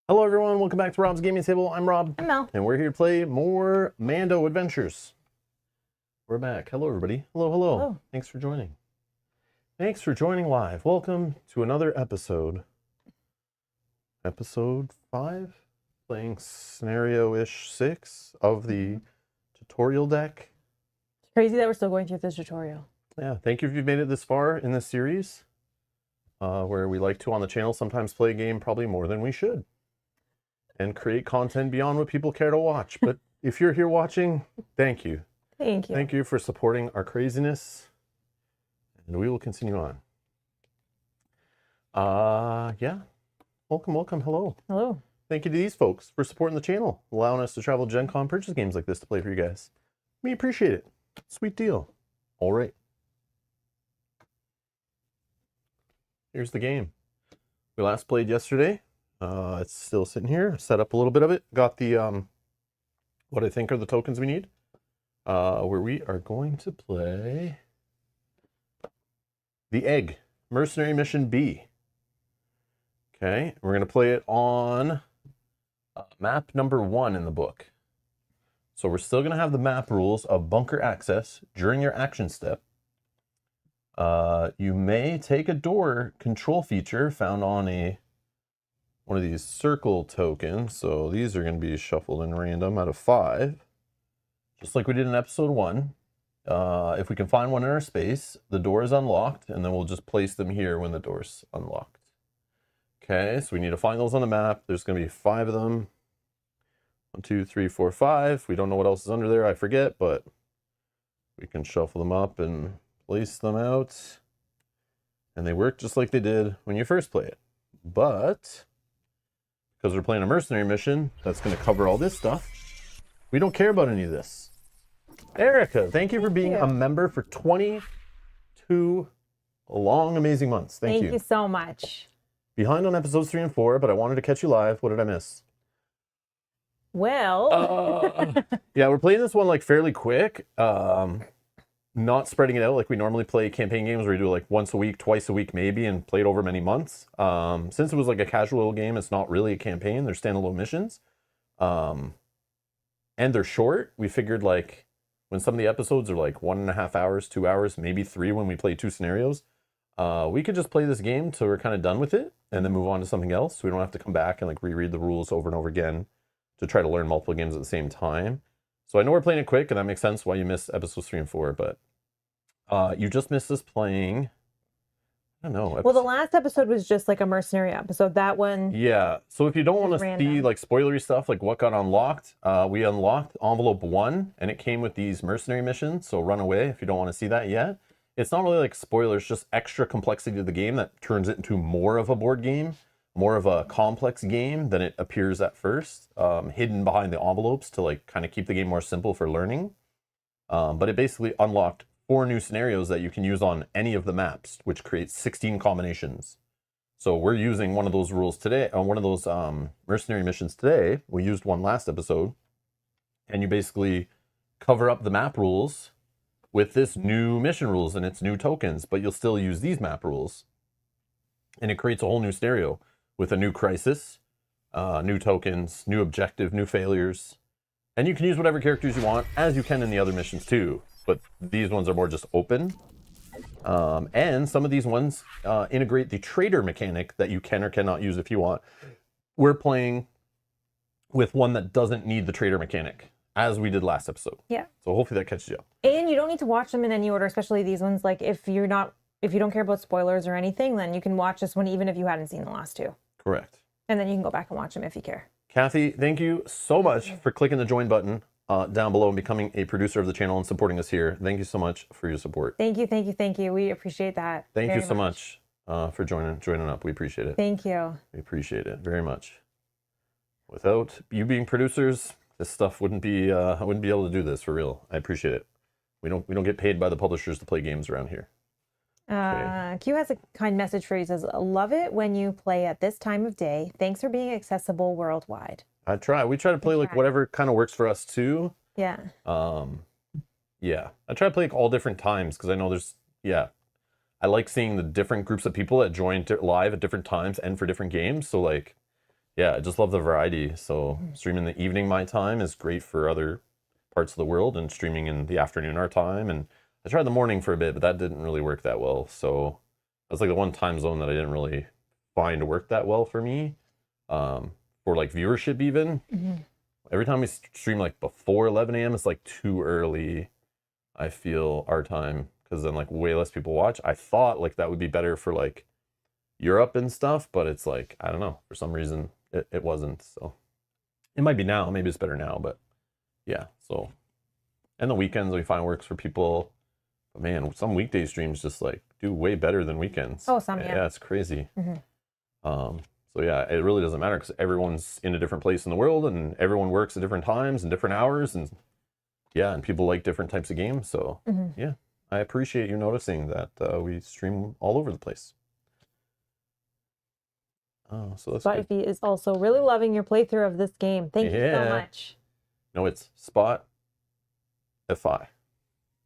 Hello everyone, welcome back to Rob's Gaming Table. I'm Rob. I'm Mel. And we're here to play more Mando Adventures. We're back. Hello everybody. Hello. Hello. Thanks for joining. Thanks for joining live. Welcome to another episode. Episode 5? Playing scenario-ish 6 of the tutorial deck. It's crazy that we're still going through this tutorial. Yeah, thank you if you've made it this far in this series. Where we like to on the channel sometimes play a game probably more than we should. And create content beyond what people care to watch. But if you're here watching, thank you. Thank you. Thank you for supporting our craziness. And we will continue on. Yeah. Welcome. Hello. Hello. Thank you to these folks for supporting the channel, allowing us to travel Gen Con, purchase games like this to play for you guys. We appreciate it. Sweet deal. All right. Here's the game. We last played yesterday. It's still sitting here. Set up a little bit of it. Got the what I think are the tokens we need. Where we are going to play the Egg Mercenary Mission B. Okay, we're going to play it on map number 1 in the book. So we're still going to have the map rules of bunker access during your action step. You may take a door control feature found on one of these circle tokens. So these are going to be shuffled in random out of 5. Just like we did in episode 1. If we can find one in our space, the door is unlocked, and then we'll just place them here when the door's unlocked. Okay, so we need to find those on the map. There's going to be 5 of them. 1, 2, 3, 4, 5. We don't know what else is under there, I forget, but we can shuffle them up and place them out. And they work just like they did when you first play it. But because we're playing a mercenary mission that's going to cover all this stuff, we don't care about any of this. Erica, thank you for being a member for 22 long, amazing months. Thank you. Thank you so much. Behind on episodes 3 and 4, but I wanted to catch you live. What did I miss? Well, yeah, we're playing this one like fairly quick. Not spreading it out like we normally play campaign games where we do like once a week, twice a week maybe, and play it over many months. Since it was like a casual game, it's not really a campaign. They're standalone missions. And they're short. We figured like when some of the episodes are like 1.5 hours, 2 hours, maybe 3 when we play 2 scenarios, we could just play this game till we're kind of done with it and then move on to something else. So we don't have to come back and like reread the rules over and over again to try to learn multiple games at the same time. So I know we're playing it quick, and that makes sense why you missed episodes 3 and 4, but you just missed us playing, I don't know. well, the last episode was just like a mercenary episode. That one. Yeah, so if you don't want to see like spoilery stuff, like what got unlocked, we unlocked envelope 1, and it came with these mercenary missions, so run away if you don't want to see that yet. It's not really like spoilers, just extra complexity to the game that turns it into more of a board game, more of a complex game than it appears at first, hidden behind the envelopes to like kind of keep the game more simple for learning. But it basically unlocked 4 new scenarios that you can use on any of the maps, which creates 16 combinations. So we're using one of those rules today, one of those mercenary missions today. We used one last episode, and you basically cover up the map rules with this new mission rules and its new tokens, but you'll still use these map rules. And it creates a whole new scenario with a new crisis, new tokens, new objective, new failures. And you can use whatever characters you want, as you can in the other missions too. But these ones are more just open. And some of these ones integrate the trader mechanic that you can or cannot use if you want. We're playing with one that doesn't need the trader mechanic, as we did last episode. Yeah. So hopefully that catches you up. And you don't need to watch them in any order, especially these ones. Like if you don't care about spoilers or anything, then you can watch this one even if you hadn't seen the last 2. Correct. And then you can go back and watch them if you care. Kathy, thank you so much for clicking the join button down below and becoming a producer of the channel and supporting us here. Thank you so much for your support. Thank you. We appreciate that. Thank you so much for joining up. We appreciate it. Thank you. We appreciate it very much. Without you being producers, this stuff wouldn't be I wouldn't be able to do this for real. I appreciate it. We don't get paid by the publishers to play games around here. Okay. Q has a kind message for you. He says, love it when you play at this time of day. Thanks for being accessible worldwide. We try to play like whatever kind of works for us too. Yeah. Yeah. I try to play like all different times because I know I like seeing the different groups of people that join live at different times and for different games. So like yeah, I just love the variety. So streaming in the evening my time is great for other parts of the world, and streaming in the afternoon our time. And I tried the morning for a bit, but that didn't really work that well. So that's like the one time zone that I didn't really find work that well for me. For like viewership even. Every time we stream like before 11 a.m., it's like too early, I feel, our time, because then like way less people watch. I thought like that would be better for like Europe and stuff, but it's like, I don't know, for some reason it wasn't. So it might be now, maybe it's better now, but yeah. So, and the weekends we find works for people, but man, some weekday streams just like do way better than weekends. Oh, some, yeah. Yeah, it's crazy. So yeah, it really doesn't matter because everyone's in a different place in the world, and everyone works at different times and different hours, and yeah, and people like different types of games. So yeah, I appreciate you noticing that we stream all over the place. Oh, so that's good. Spotify is also really loving your playthrough of this game. Thank you so much. No, it's Spot Iffy.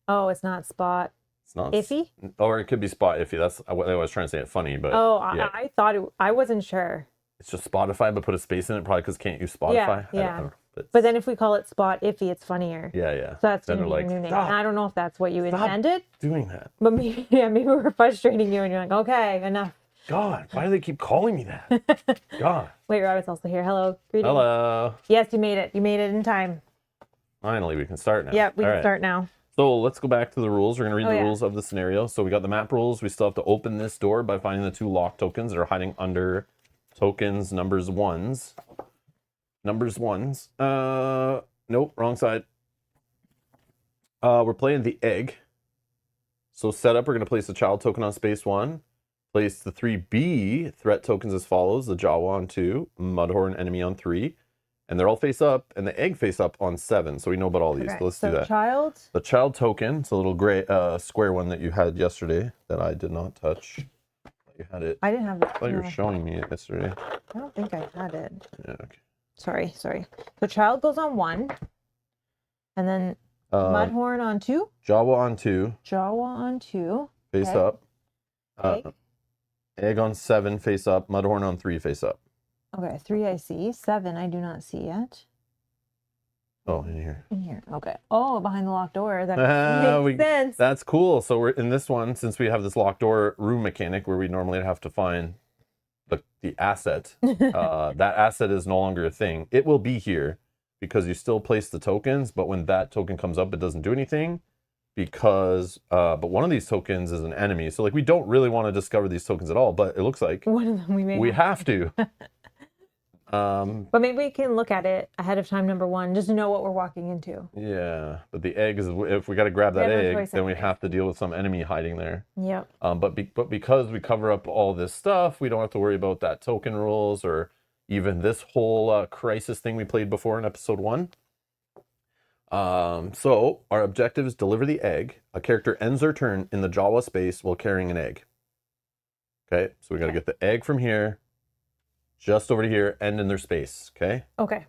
Oh, it's not Spot. It's not Iffy? Or it could be Spot Iffy. That's what I was trying to say it funny, but oh, yeah. I thought I wasn't sure. It's just Spotify, but put a space in it, probably because can't use Spotify. Yeah. But then if we call it Spot Iffy, it's funnier. Yeah. So that's then going to be they're your new name. "Stop. And I don't know if that's what you intended. Doing that. But maybe, maybe we're frustrating you and you're like, okay, enough. God, why do they keep calling me that? God. Wait, Robert's also here. Hello. Greetings. Hello. Yes, you made it. You made it in time. Finally, we can start now. Yep, we can start now. So let's go back to the rules. We're going to read the rules of the scenario. So we got the map rules. We still have to open this door by finding the 2 lock tokens that are hiding under tokens numbers 1s. Numbers 1s. Nope, wrong side. We're playing the egg. So setup, we're going to place the child token on space 1. Place the 3B threat tokens as follows: the Jawa on 2, Mudhorn enemy on 3, and they're all face up, and the egg face up on 7. So we know about all these. Okay, So let's do that. Child. The child token, it's a little gray square one that you had yesterday that I did not touch. You had it. I didn't have it. I thought you were showing me it yesterday. I don't think I had it. Yeah, okay. Sorry. So child goes on 1, and then Mudhorn on 2. Jawa on 2. Jawa on 2. Face up. Egg on 7, face up. Mudhorn on 3, face up. Okay, 3 I see. 7 I do not see yet. Oh, in here. In here. Okay. Oh, behind the locked door. That makes sense. That's cool. So we're in this one, since we have this locked door room mechanic where we normally have to find the asset. That asset is no longer a thing. It will be here because you still place the tokens, but when that token comes up, it doesn't do anything. Because but one of these tokens is an enemy, so like we don't really want to discover these tokens at all, but it looks like one of them we have to. But maybe we can look at it ahead of time, number 1, just to know what we're walking into. Yeah, but the egg is, if we got to grab that egg, then we have to deal with some enemy hiding there. Yep. But because we cover up all this stuff, we don't have to worry about that token rules or even this whole crisis thing we played before in episode 1. So our objective is deliver the egg. A character ends their turn in the Jawa space while carrying an egg. Okay, so we got to get the egg from here, just over to here, end in their space. Okay. Okay.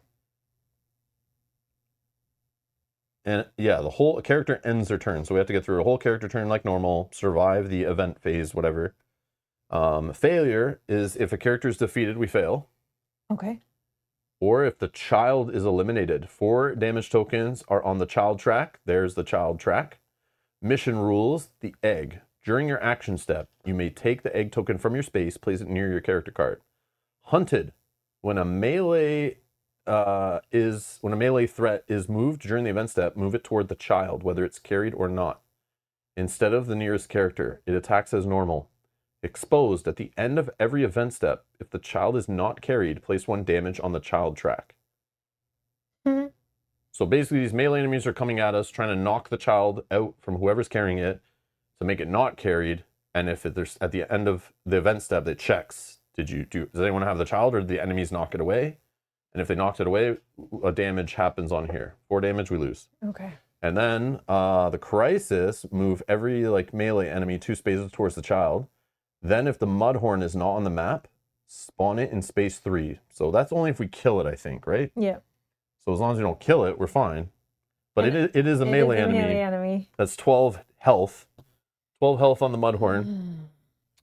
And yeah, the whole character ends their turn, so we have to get through a whole character turn like normal, survive the event phase, whatever. Failure is if a character is defeated, we fail. Okay. Or if the child is eliminated. 4 damage tokens are on the child track. There's the child track. Mission rules, the egg. During your action step, you may take the egg token from your space, place it near your character card. Hunted. When a melee threat is moved during the event step, move it toward the child, whether it's carried or not. Instead of the nearest character, it attacks as normal. Exposed. At the end of every event step, if the child is not carried, place 1 damage on the child track. Mm-hmm. So basically these melee enemies are coming at us, trying to knock the child out from whoever's carrying it to make it not carried. And if there's at the end of the event step, it checks. Does anyone have the child, or did the enemies knock it away? And if they knocked it away, a damage happens on here. 4 damage, we lose. Okay. And then the crisis, move every melee enemy 2 spaces towards the child. Then if the Mudhorn is not on the map, spawn it in space 3. So that's only if we kill it, I think, right? Yeah. So as long as we don't kill it, we're fine. But it is a melee enemy. That's 12 health. 12 health on the Mudhorn.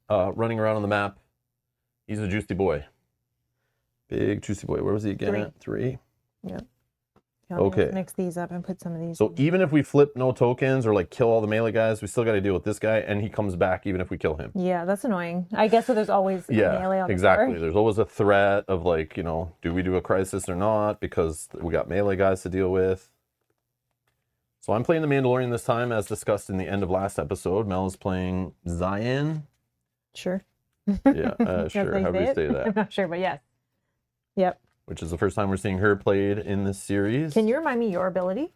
Running around on the map. He's a juicy boy. Big juicy boy. Where was he again? 3. Yeah. Okay. Let's mix these up and put some of these. So even if we flip no tokens or like kill all the melee guys, we still got to deal with this guy, and he comes back even if we kill him. Yeah, that's annoying. I guess so. There's always a melee on exactly. the board. There's always a threat of like, do we do a crisis or not, because we got melee guys to deal with. So I'm playing the Mandalorian this time, as discussed in the end of last episode. Mel is playing Zion. Sure. Yeah, sure. How do we say that? I'm not sure, but yes. Yep. Which is the first time we're seeing her played in this series. Can you remind me your ability?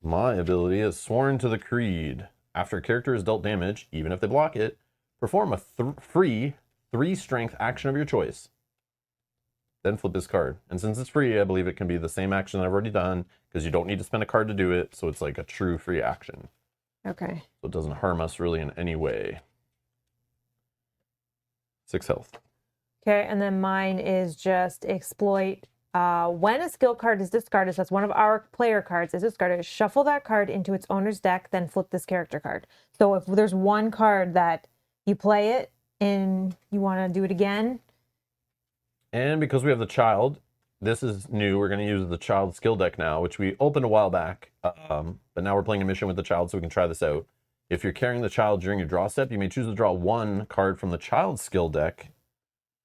My ability is Sworn to the Creed. After a character is dealt damage, even if they block it, perform a free 3 strength action of your choice. Then flip this card. And since it's free, I believe it can be the same action that I've already done, because you don't need to spend a card to do it, so it's like a true free action. Okay. So it doesn't harm us really in any way. 6 health. Okay, and then mine is just exploit. When a skill card is discarded, so that's one of our player cards is discarded, shuffle that card into its owner's deck, then flip this character card. So if there's one card that you play it and you want to do it again. And because we have the child, this is new. We're going to use the child skill deck now, which we opened a while back. But now we're playing a mission with the child, so we can try this out. If you're carrying the child during your draw step, you may choose to draw 1 card from the child skill deck,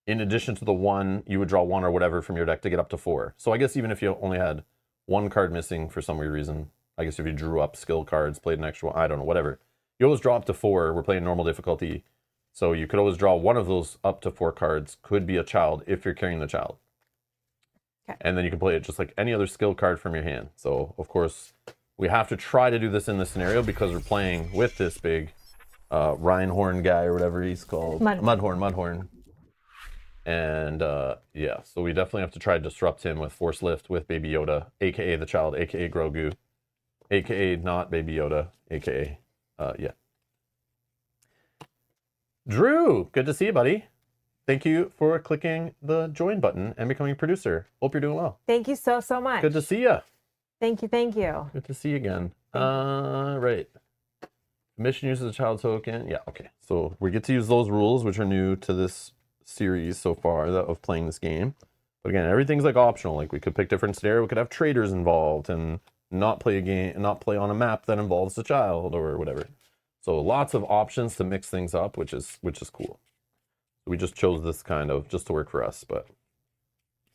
in addition to the 1, you would draw 1 or whatever from your deck to get up to 4. So I guess even if you only had 1 card missing for some weird reason, I guess if you drew up skill cards, played an extra one, I don't know, whatever. You always draw up to 4. We're playing normal difficulty. So you could always draw one of those up to 4 cards, could be a child if you're carrying the child. Okay. And then you can play it just like any other skill card from your hand. So of course, we have to try to do this in this scenario because we're playing with this big Rhinehorn guy or whatever he's called. Mudhorn. And yeah, so we definitely have to try to disrupt him with Force Lift with Baby Yoda, aka the child, aka Grogu, aka not Baby Yoda, aka yeah. Drew, good to see you, buddy. Thank you for clicking the join button and becoming a producer. Hope you're doing well. Thank you so much. Good to see you. Thank you. Good to see you again. Right. Mission uses a child token. Yeah, okay. So we get to use those rules, which are new to this series so far of playing this game. But again, everything's like optional. Like we could pick different scenario. We could have traders involved and not play a game, not play on a map that involves a child or whatever. So lots of options to mix things up, which is cool. We just chose this kind of just to work for us, but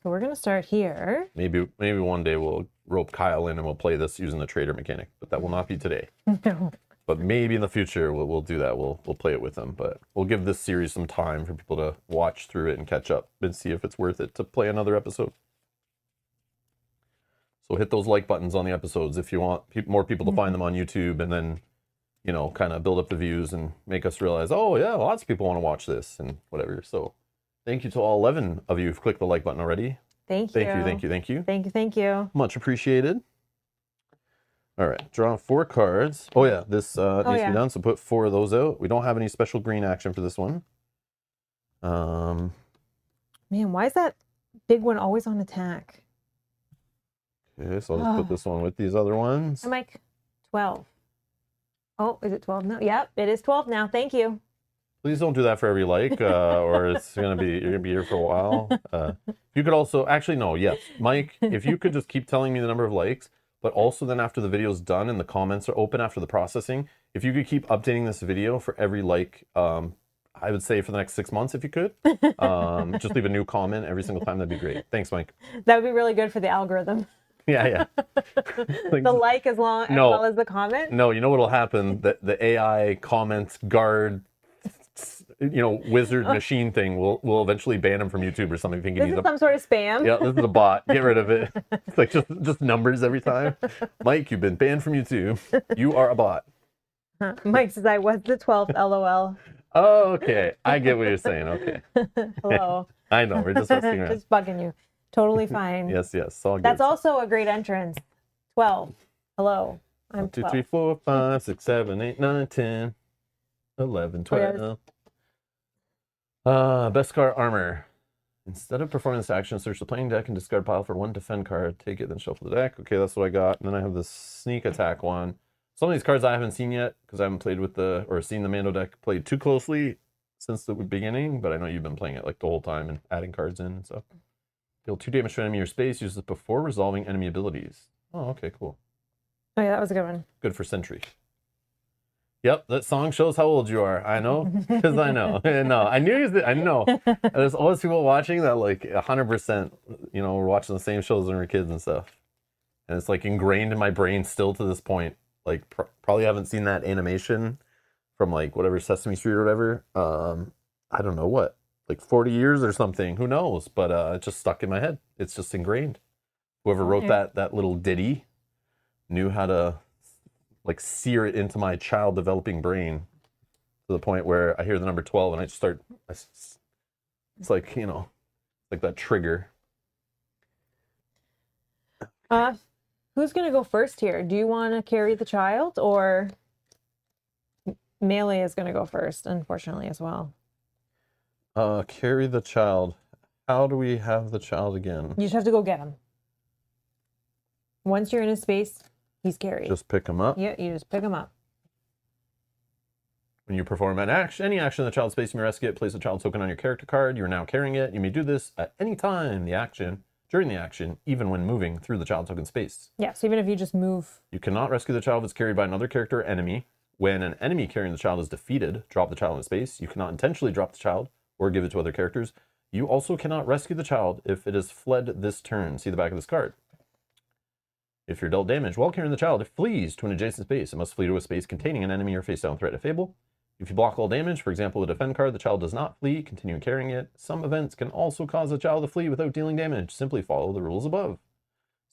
so we're gonna start here. Maybe one day we'll rope Kyle in and we'll play this using the trader mechanic, but that will not be today. No. But maybe in the future we'll do that. We'll play it with them, but we'll give this series some time for people to watch through it and catch up and see if it's worth it to play another episode. So hit those like buttons on the episodes if you want more people to find them on YouTube, and then kind of build up the views and make us realize, oh yeah, lots of people want to watch this and whatever. So thank you to all 11 of you who've clicked the like button already. Thank you. Thank you. Much appreciated. All right, draw 4 cards. Oh yeah, this needs to be done, so put 4 of those out. We don't have any special green action for this one. Man, why is that big one always on attack? Okay, so I'll just put this one with these other ones. I'm like 12. Oh, is it 12 now? Yep, it is 12 now. Thank you. Please don't do that for every like, or you're gonna be here for a while. You could also yes, Mike. If you could just keep telling me the number of likes, but also then after the video's done and the comments are open after the processing, if you could keep updating this video for every like, I would say for the next 6 months, if you could, just leave a new comment every single time. That'd be great. Thanks, Mike. That would be really good for the algorithm. Yeah. Like, the like as well as the comment? No, you know what'll happen? The AI comments guard, wizard machine thing will eventually ban him from YouTube or something. Thinking this is some sort of spam. Yeah, this is a bot. Get rid of it. It's like just numbers every time. Mike, you've been banned from YouTube. You are a bot. Mike says I was the 12th, LOL. Oh, okay. I get what you're saying. Okay. Hello. I know, we're just messing around. Just bugging you. Totally fine. Yes. All good. That's also a great entrance. 12. Hello. I'm 2, 3, 4, 5, 6, 7, 8, 9, 10, 11, 12. Best card armor. Instead of performing this action, search the playing deck and discard pile for 1 defend card. Take it, then shuffle the deck. Okay, that's what I got. And then I have this sneak attack one. Some of these cards I haven't seen yet because I haven't played with seen the Mando deck played too closely since the beginning. But I know you've been playing it like the whole time and adding cards in and stuff. Deal 2 damage to an enemy in your space. Use this before resolving enemy abilities. Oh, okay, cool. Oh yeah, that was a good one. Good for Sentry. Yep, that song shows how old you are. I know, because I know. No, I knew. I know. There's always people watching that, like 100%. You know, we're watching the same shows when we were kids and stuff, and it's like ingrained in my brain still to this point. Like, probably haven't seen that animation from like whatever Sesame Street or whatever. I don't know what, like 40 years or something. Who knows? But it just stuck in my head. It's just ingrained. Whoever wrote that little ditty knew how to like sear it into my child developing brain to the point where I hear the number 12 and I just start, it's like, you know, like that trigger. Who's going to go first here? Do you want to carry the child, or Melee is going to go first, unfortunately, as well? Carry the child. How do we have the child again? You just have to go get him. Once you're in his space, he's carried. Just pick him up? Yeah, you just pick him up. When you perform an action, any action in the child's space, you may rescue it. Place a child token on your character card. You are now carrying it. You may do this at any time during the action, even when moving through the child token space. Yeah, so even if you just move. You cannot rescue the child if it's carried by another character or enemy. When an enemy carrying the child is defeated, drop the child in space. You cannot intentionally drop the child or give it to other characters. You also cannot rescue the child if it has fled this turn. See the back of this card. If you're dealt damage while carrying the child, it flees to an adjacent space. It must flee to a space containing an enemy or face down threat if able. If you block all damage, for example, a defend card, the child does not flee, continue carrying it. Some events can also cause the child to flee without dealing damage. Simply follow the rules above.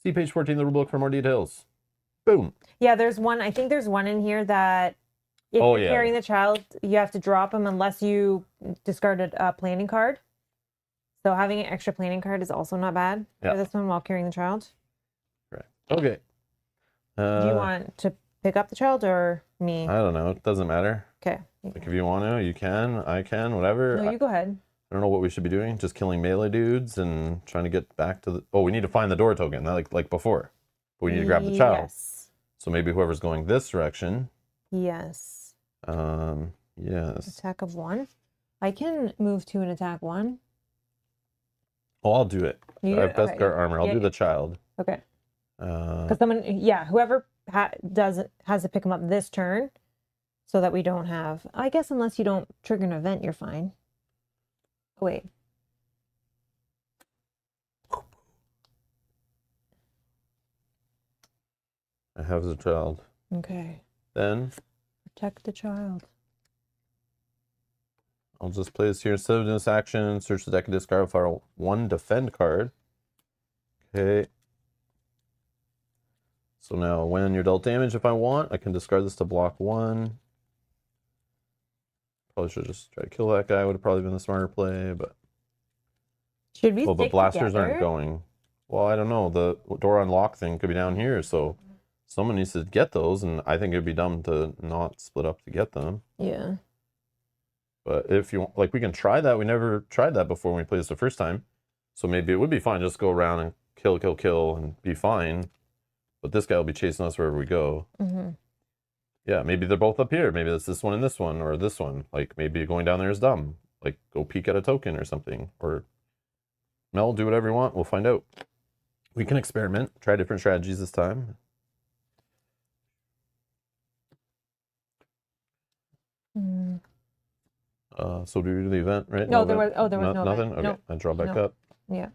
See page 14 of the rulebook for more details. Boom. Yeah, there's one. I think there's one in here that if you're carrying the child, you have to drop him unless you discarded a planning card. So having an extra planning card is also not bad for this one while carrying the child. Right. Okay. Do you want to pick up the child or me? I don't know. It doesn't matter. Okay. Like if you want to, you can. I can. Whatever. No, you go ahead. I don't know what we should be doing. Just killing melee dudes and trying to get back to the... Oh, we need to find the door token, like before. But we need to grab the child. Yes. So maybe whoever's going this direction. Yes. Yes. Attack of 1. I can move to an attack 1. Oh, I'll do it. I have best guard armor. I'll do the child. Okay. Because whoever has to pick him up this turn, so that we don't have. I guess unless you don't trigger an event, you're fine. Oh, wait. I have the child. Okay. Then protect the child. I'll just play this here. Instead of doing this action, search the deck and discard file 1 defend card. Okay. So now when you're dealt damage, if I want, I can discard this to block 1. Probably should just try to kill that guy. Would have probably been the smarter play, but... Should we but blasters aren't going. Well, I don't know. The door unlock thing could be down here, so someone needs to get those, and I think it'd be dumb to not split up to get them. Yeah. But if you like, we can try that. We never tried that before when we played this the first time. So maybe it would be fine. Just go around and kill, and be fine. But this guy will be chasing us wherever we go. Mm-hmm. Yeah, maybe they're both up here. Maybe it's this one and this one, or this one. Like, maybe going down there is dumb. Like, go peek at a token or something. Or, Mel, do whatever you want. We'll find out. We can experiment. Try different strategies this time. Mm. So do we do the event, right? No, there was no nothing. Event. Okay, Nope. I draw back up. Yeah.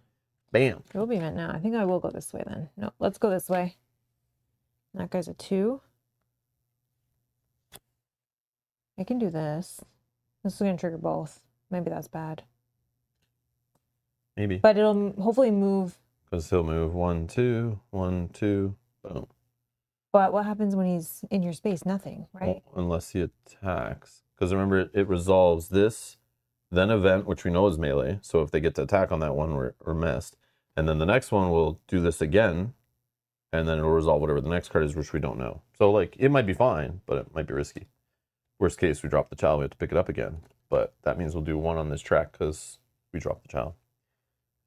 Bam. There will be event now. I think I will go this way then. No, let's go this way. That guy's a 2. I can do this. This is going to trigger both. Maybe that's bad. Maybe. But it'll hopefully move. Because he'll move 1, 2, 1, 2. Boom. But what happens when he's in your space? Nothing, right? Well, unless he attacks. Because remember, it resolves this, then event, which we know is melee. So if they get to attack on that one, we're messed. And then the next one will do this again. And then it'll resolve whatever the next card is, which we don't know. So, like, it might be fine, but it might be risky. Worst case, we drop the child, we have to pick it up again. But that means we'll do 1 on this track because we dropped the child.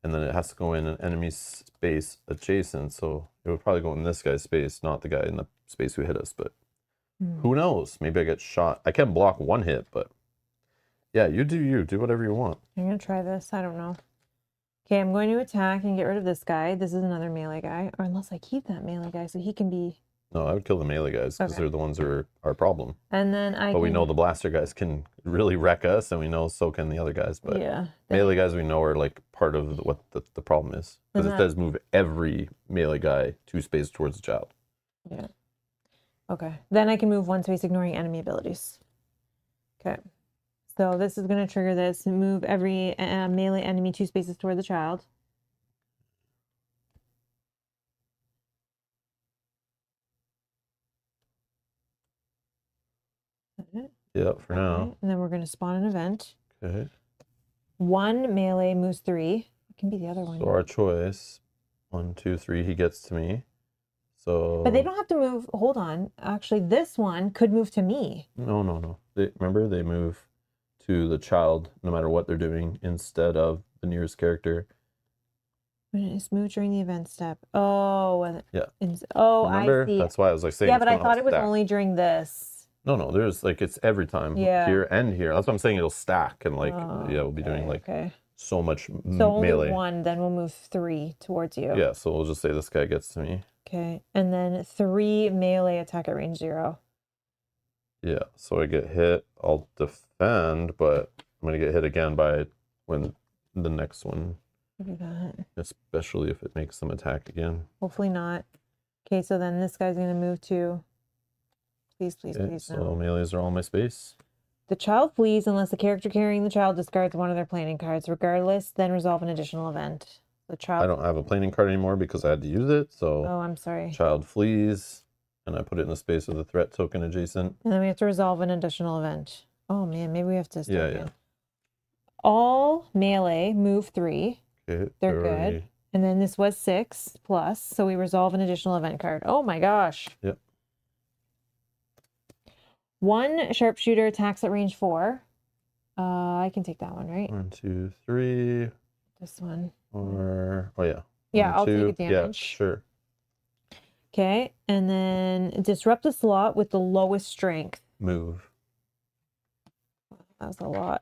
And then it has to go in an enemy space adjacent. So it would probably go in this guy's space, not the guy in the space who hit us. But who knows? Maybe I get shot. I can block 1 hit, but yeah, you. Do whatever you want. I'm going to try this. I don't know. Okay, I'm going to attack and get rid of this guy. This is another melee guy. Or unless I keep that melee guy so he can be... No, I would kill the melee guys because they're the ones who are our problem. And then But we know the blaster guys can really wreck us, and we know so can the other guys. But yeah, melee guys we know are like part of what the problem is. Because it does move every melee guy 2 spaces towards the child. Yeah. Okay. Then I can move 1 space ignoring enemy abilities. Okay. So this is going to trigger this. Move every melee enemy 2 spaces toward the child. Yeah, for now. And then we're going to spawn an event. Okay. 1 melee moves 3. It can be the other one. So our choice, 1, 2, 3, he gets to me. So. But they don't have to move. Hold on. Actually, this one could move to me. No. Remember, they move to the child no matter what they're doing instead of the nearest character. It's move during the event step. Oh, yeah. Oh, remember? I see. That's why I was like saying. Yeah, but I thought it was only during this. No, there's like it's every time here and here. That's what I'm saying. It'll stack and like we'll be doing like so much melee. Only 1, then we'll move 3 towards you. Yeah, so we'll just say this guy gets to me. Okay, and then 3 melee attack at range 0. Yeah, so I get hit. I'll defend, but I'm gonna get hit again by when the next one. Do that. Especially if it makes them attack again. Hopefully not. Okay, so then this guy's gonna move to. Please, So no. melees are all in my space. The child flees unless the character carrying the child discards one of their planning cards. Regardless, then resolve an additional event. The child. I don't have a planning card anymore because I had to use it. So. Oh, I'm sorry. Child flees, and I put it in the space with the threat token adjacent. And then we have to resolve an additional event. Oh man, maybe we have to start again. Yeah. All melee move 3. Okay, they're good. And then this was 6 plus, so we resolve an additional event card. Oh my gosh. Yep. 1 sharpshooter attacks at range 4. I can take that one, right? 1, 2, 3. This one. Or yeah. Yeah, I'll take a damage. Yeah, sure. Okay, and then disrupt the slot with the lowest strength. Move. That was a lot.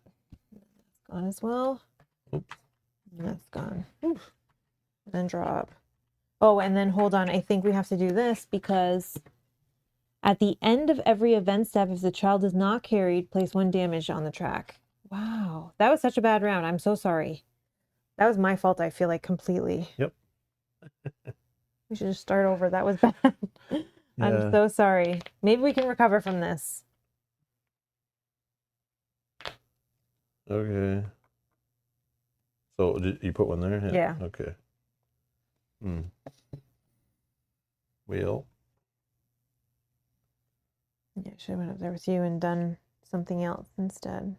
That's gone as well. Oops. And that's gone. Oof. And then drop. Oh, and then hold on. I think we have to do this because at the end of every event step, if the child is not carried, place 1 damage on the track. Wow. That was such a bad round. I'm so sorry. That was my fault, I feel like, completely. Yep. We should just start over. That was bad. Yeah. I'm so sorry. Maybe we can recover from this. Okay. So did you put 1 there? Yeah. Okay. Wheel. Yeah, should have went up there with you and done something else instead.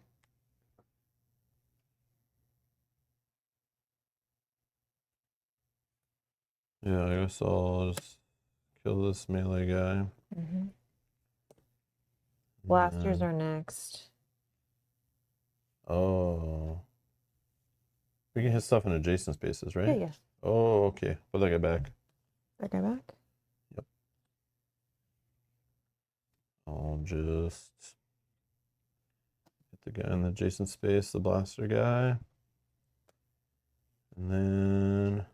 Yeah, I guess I'll just kill this melee guy. Blasters are next. Oh. We can hit stuff in adjacent spaces, right? Yeah. Oh, okay. Put that guy back. That guy back? Yep. I'll just hit the guy in the adjacent space, the blaster guy. And then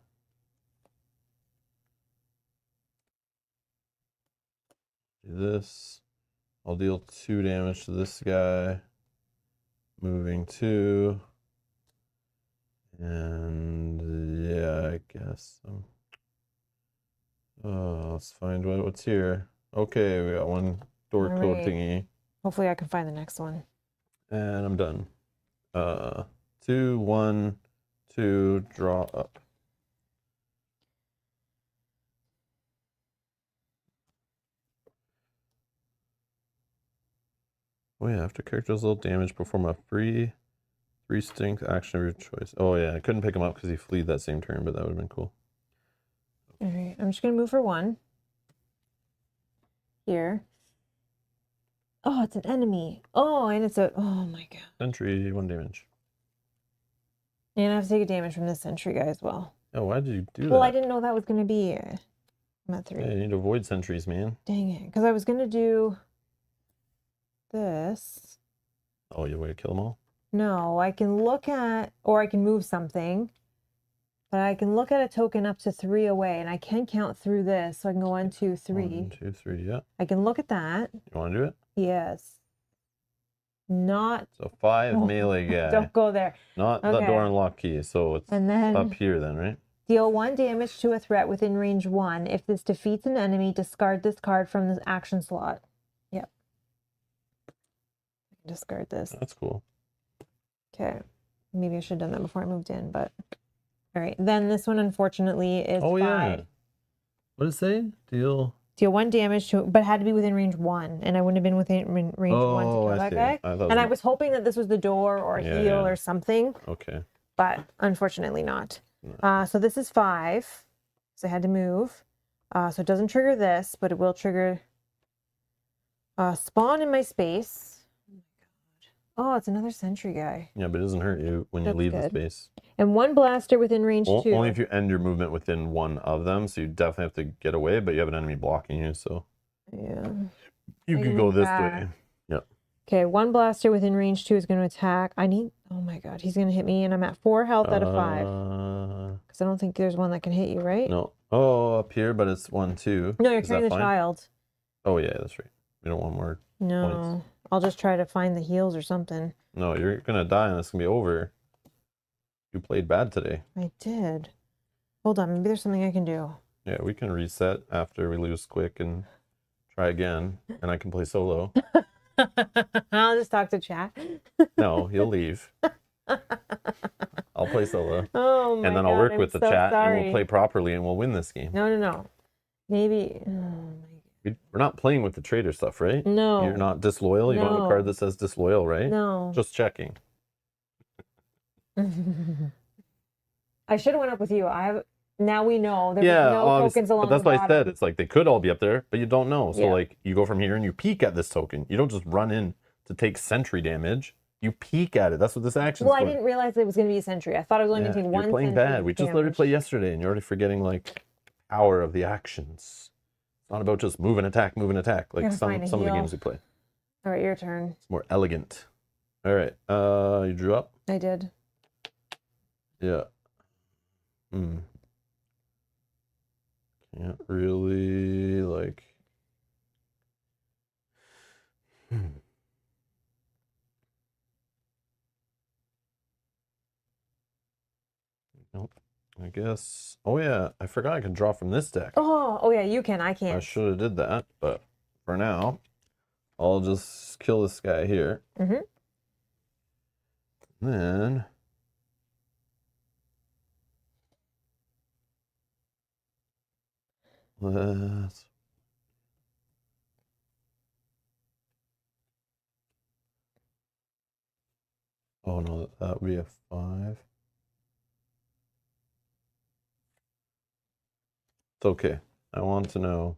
do this. I'll deal 2 damage to this guy. Moving 2. And yeah, I guess. Let's find what's here. Okay, we got 1 door code thingy. Hopefully I can find the next one. And I'm done. 2, 1, 2, draw up. Oh yeah, after character does a little damage, perform a free 3 strength action of your choice. Oh yeah, I couldn't pick him up because he fleed that same turn, but that would have been cool. All right, I'm just gonna move for 1. Here. Oh, it's an enemy. Oh, and it's a, oh my god. Sentry, 1 damage. And I have to take a damage from this sentry guy as well. Oh, why did you do that? Well, I didn't know that was gonna be, I'm at 3. Yeah, you need to avoid sentries, man. Dang it, because I was gonna do this. Oh, you want to kill them all? No, I can look at, or I can move something. But I can look at a token up to 3 away, and I can count through this. So I can go 1, 2, 3. 1, 2, 3, yeah. I can look at that. You want to do it? Yes. Not. So 5 melee guy. Don't go there. Not the door unlock key. So it's and then up here then, right? Deal 1 damage to a threat within range 1. If this defeats an enemy, discard this card from the action slot. Yep. Discard this. That's cool. Okay. Maybe I should have done that before I moved in, but all right. Then this one, unfortunately, is 5. Yeah. What did it say? Deal 1 damage to, but had to be within range 1, and I wouldn't have been within range 1 to kill that guy. I was hoping that this was the door or a heal or something. Okay. But unfortunately not. So this is 5. So I had to move. So it doesn't trigger this, but it will trigger spawn in my space. Oh, it's another sentry guy. Yeah, but it doesn't hurt you when you leave the space. And 1 blaster within range 2. Only if you end your movement within 1 of them, so you definitely have to get away, but you have an enemy blocking you, so. Yeah. You can go this way. Yep. Okay, 1 blaster within range 2 is going to attack. Oh my god, he's going to hit me, and I'm at 4 health out of 5. Because I don't think there's one that can hit you, right? No. Oh, up here, but it's 1, 2. No, you're carrying the child. Oh, yeah, that's right. We don't want more points. I'll just try to find the heals or something. No, you're going to die, and it's going to be over. You played bad today. I did. Hold on, maybe there's something I can do. Yeah, we can reset after we lose quick and try again, and I can play solo. I'll just talk to chat. No, he'll leave. I'll play solo. Oh my And then I'll work with the chat, and we'll play properly, and we'll win this game. No. Maybe. We're not playing with the traitor stuff, right? No. You're not disloyal? You don't have a card that says disloyal, right? No. Just checking. I should have went up with you. Now we know there's no tokens along but that's the why I said it's like they could all be up there, but you don't know. So like you go from here and you peek at this token. You don't just run in to take sentry damage. You peek at it. That's what this action is for. I didn't realize it was going to be a sentry. I thought I was only going to take 1 You're playing bad. We just literally played yesterday, and you're already forgetting like power of the actions. It's not about just move and attack, like some of the games we play. All right, your turn. It's more elegant. All right, you drew up? I did. Yeah. Can't really, like... Nope. I guess... Oh, yeah. I forgot I can draw from this deck. Oh yeah, you can. I can't. I should have did that, but for now, I'll just kill this guy here. Then... Let's... Oh no, that would be a 5. It's okay. I want to know.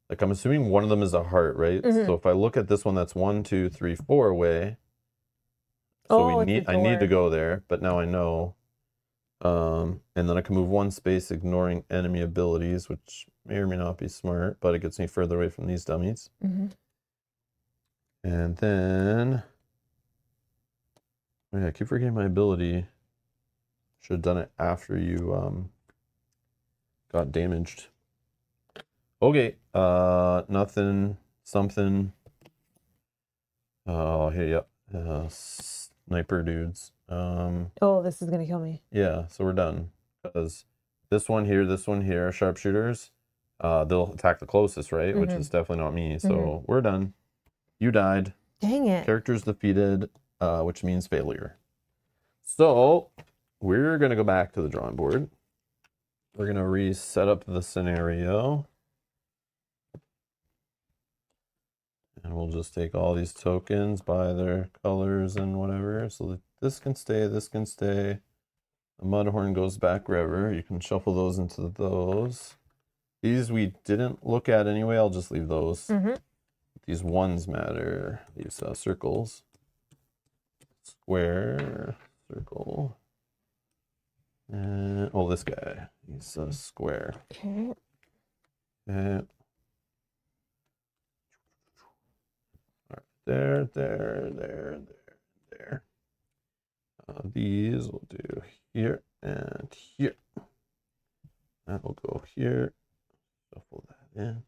Like I'm assuming one of them is a heart, right? So if I look at this one, that's 1, 2, 3, 4 away. So I need to go there, but now I know. And then I can move 1 space, ignoring enemy abilities, which may or may not be smart, but it gets me further away from these dummies. And then, oh yeah, I keep forgetting my ability. Should have done it after you got damaged. Okay, nothing, something. Oh, here, yep. Sniper dudes. Oh, this is gonna kill me. Yeah, so we're done. Because this one here are sharpshooters. They'll attack the closest, right? Which is definitely not me. So we're done. You died. Dang it. Characters defeated, which means failure. So we're gonna go back to the drawing board. We're gonna reset up the scenario. And we'll just take all these tokens by their colors and whatever. So that this can stay, this can stay. The Mudhorn goes back wherever. You can shuffle those into those. These we didn't look at anyway. I'll just leave those. These ones matter. These circles. Square, circle. And, oh, this guy. He's a square. Okay. And there. These we'll do here and here. That will go here. Shuffle that in.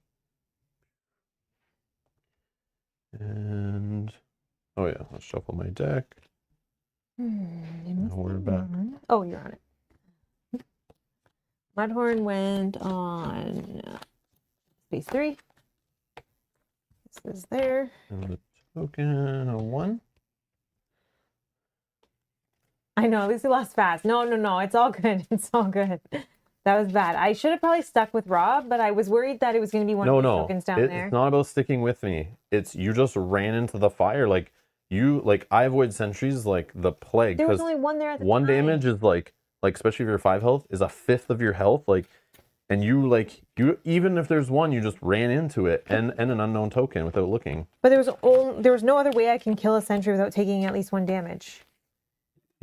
And oh yeah, let's shuffle my deck. Now we're back. Oh, you're on it. Mudhorn went on space 3. This is there. And the token a 1. I know, at least we lost fast. No, it's all good. It's all good. That was bad. I should have probably stuck with Rob, but I was worried that it was going to be one of the tokens down there. It's not about sticking with me. It's you just ran into the fire. Like I avoid sentries like the plague. There was only one there at the one time. Damage is like especially if you're 5 health is a fifth of your health. And you even if there's one, you just ran into it and an unknown token without looking. But there was no other way I can kill a sentry without taking at least 1 damage.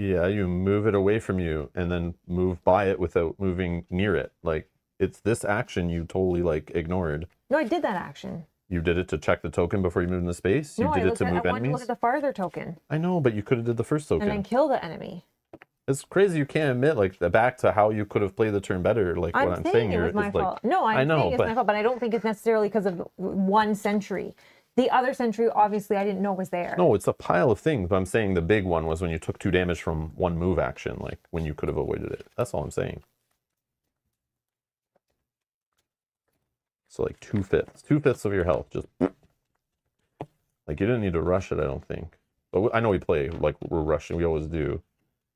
Yeah, you move it away from you and then move by it without moving near it. Like, it's this action you totally, ignored. No, I did that action. You did it to check the token before you moved into space? You did it to move enemies? I wanted to look at the farther token. I know, but you could have did the first token. And then kill the enemy. It's crazy you can't admit, back to how you could have played the turn better. What I'm saying it was my fault. No, I'm saying it's my fault, but I don't think it's necessarily because of one sentry. The other sentry, obviously, I didn't know was there. No, it's a pile of things, but I'm saying the big one was when you took 2 damage from one move action, when you could have avoided it. That's all I'm saying. So, 2/5. 2/5 of your health. Just, you didn't need to rush it, I don't think. But I know we play, we're rushing. We always do.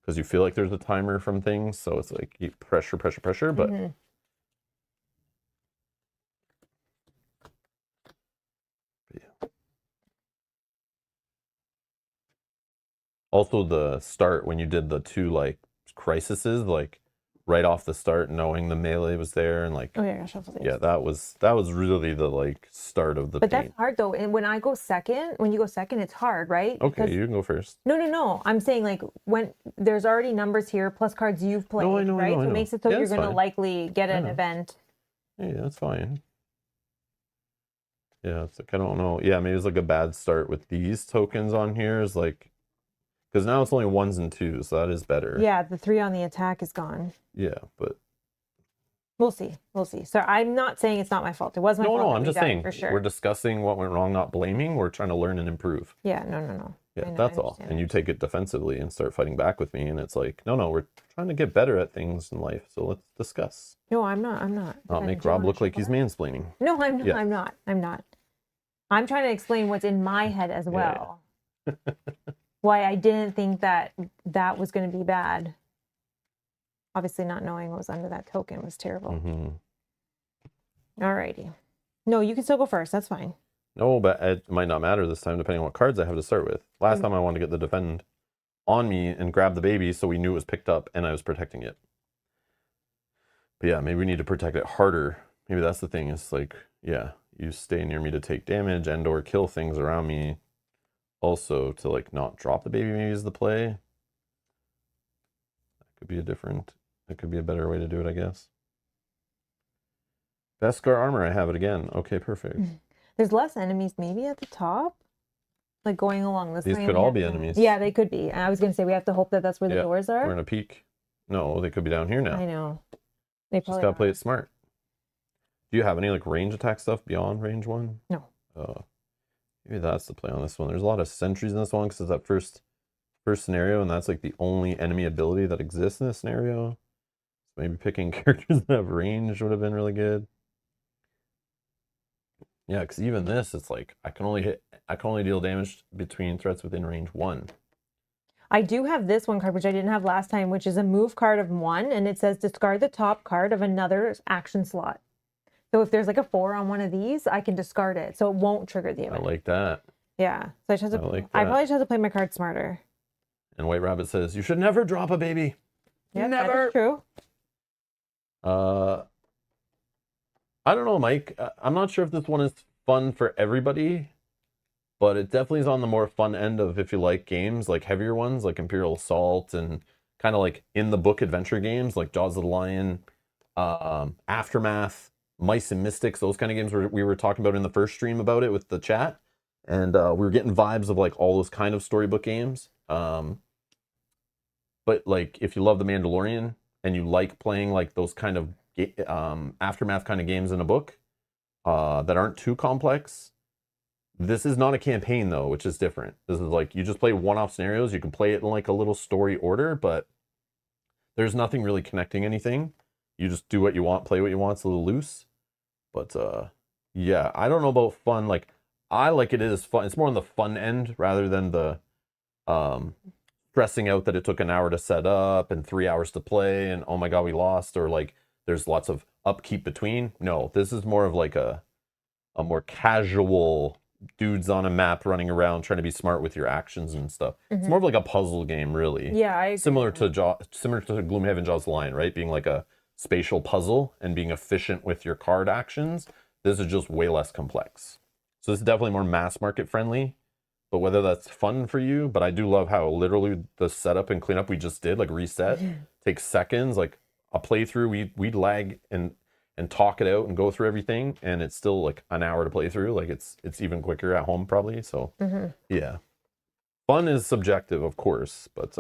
Because you feel like there's a timer from things, so it's you pressure, but... Mm-hmm. Also, the start when you did the 2 crises, right off the start, knowing the melee was there and oh yeah, I shuffle these. Yeah, that was really the start of the. But pain. That's hard though, and when you go second, it's hard, right? Okay, you can go first. No. I'm saying when there's already numbers here plus cards you've played, right? So it makes it so you're going to likely get an event. Yeah, that's fine. Yeah, it's I don't know. Yeah, maybe it's a bad start with these tokens on here. Is because now it's only 1s and 2s, so that is better. Yeah, the 3 on the attack is gone. Yeah, but we'll see. So I'm not saying it's not my fault. It was my fault. No, I'm just saying for sure. We're discussing what went wrong, not blaming. We're trying to learn and improve. Yeah, no. Yeah, that's all. And you take it defensively and start fighting back with me, and it's no, we're trying to get better at things in life. So let's discuss. No, I'm not. Not make Rob look like he's mansplaining. No, I'm not. Yeah. I'm not. I'm trying to explain what's in my head as well. Yeah. Why I didn't think that was going to be bad. Obviously, not knowing what was under that token was terrible. Mm-hmm. Alrighty. No, you can still go first. That's fine. No, but it might not matter this time, depending on what cards I have to start with. Last time I wanted to get the defend on me and grab the baby so we knew it was picked up and I was protecting it. But yeah, maybe we need to protect it harder. Maybe that's the thing. It's yeah, you stay near me to take damage and or kill things around me. Also, to not drop the baby maybe is the play. That could be a better way to do it, I guess. Beskar armor, I have it again. Okay, perfect. There's less enemies maybe at the top? Going along this These could all be enemies. Yeah, they could be. I was going to say we have to hope that that's where the doors are. We're going to peek. No, they could be down here now. I know. They probably just got to play it smart. Do you have any range attack stuff beyond range 1? No. Maybe that's the play on this one. There's a lot of sentries in this one because it's that first scenario, and that's the only enemy ability that exists in this scenario. So maybe picking characters that have range would have been really good. Yeah, because even this, it's I can only deal damage between threats within range 1. I do have this one card, which I didn't have last time, which is a move card of 1, and it says discard the top card of another action slot. So if there's a 4 on one of these, I can discard it, so it won't trigger the event. I like that. Yeah, so I probably just have to play my card smarter. And White Rabbit says you should never drop a baby. Yeah, never. That is true. I don't know, Mike. I'm not sure if this one is fun for everybody, but it definitely is on the more fun end of if you like games, heavier ones, like Imperial Assault and kind of in the book adventure games, like Jaws of the Lion, Aftermath, Mice and Mystics, those kind of games we were talking about in the first stream about it with the chat. And we were getting vibes of all those kind of storybook games. But like, if you love the Mandalorian and you like playing like those kind of aftermath kind of games in a book that aren't too complex, this is not a campaign though, which is different. This is like, you just play one-off scenarios. You can play it in like a little story order, but there's nothing really connecting anything. You just do what you want, play what you want. It's a little loose. But yeah, I don't know about fun. Like, I like it is fun. It's more on the fun end rather than the stressing out that it took an hour to set up and 3 hours to play and oh my god, we lost, or like there's lots of upkeep between. No, this is more of like a more casual dudes on a map running around trying to be smart with your actions and stuff. It's more of like a puzzle game, really. Yeah, I agree. Similar to Gloomhaven Jaws of the Lion, right? Being like a spatial puzzle and being efficient with your card actions. This is just way less complex. So this is definitely more mass market friendly. But whether that's fun for you, but I do love how literally the setup and cleanup we just did, like reset, takes seconds. Like a playthrough, we'd lag and talk it out and go through everything, and it's still like an hour to play through. Like it's even quicker at home probably. So yeah, fun is subjective, of course, but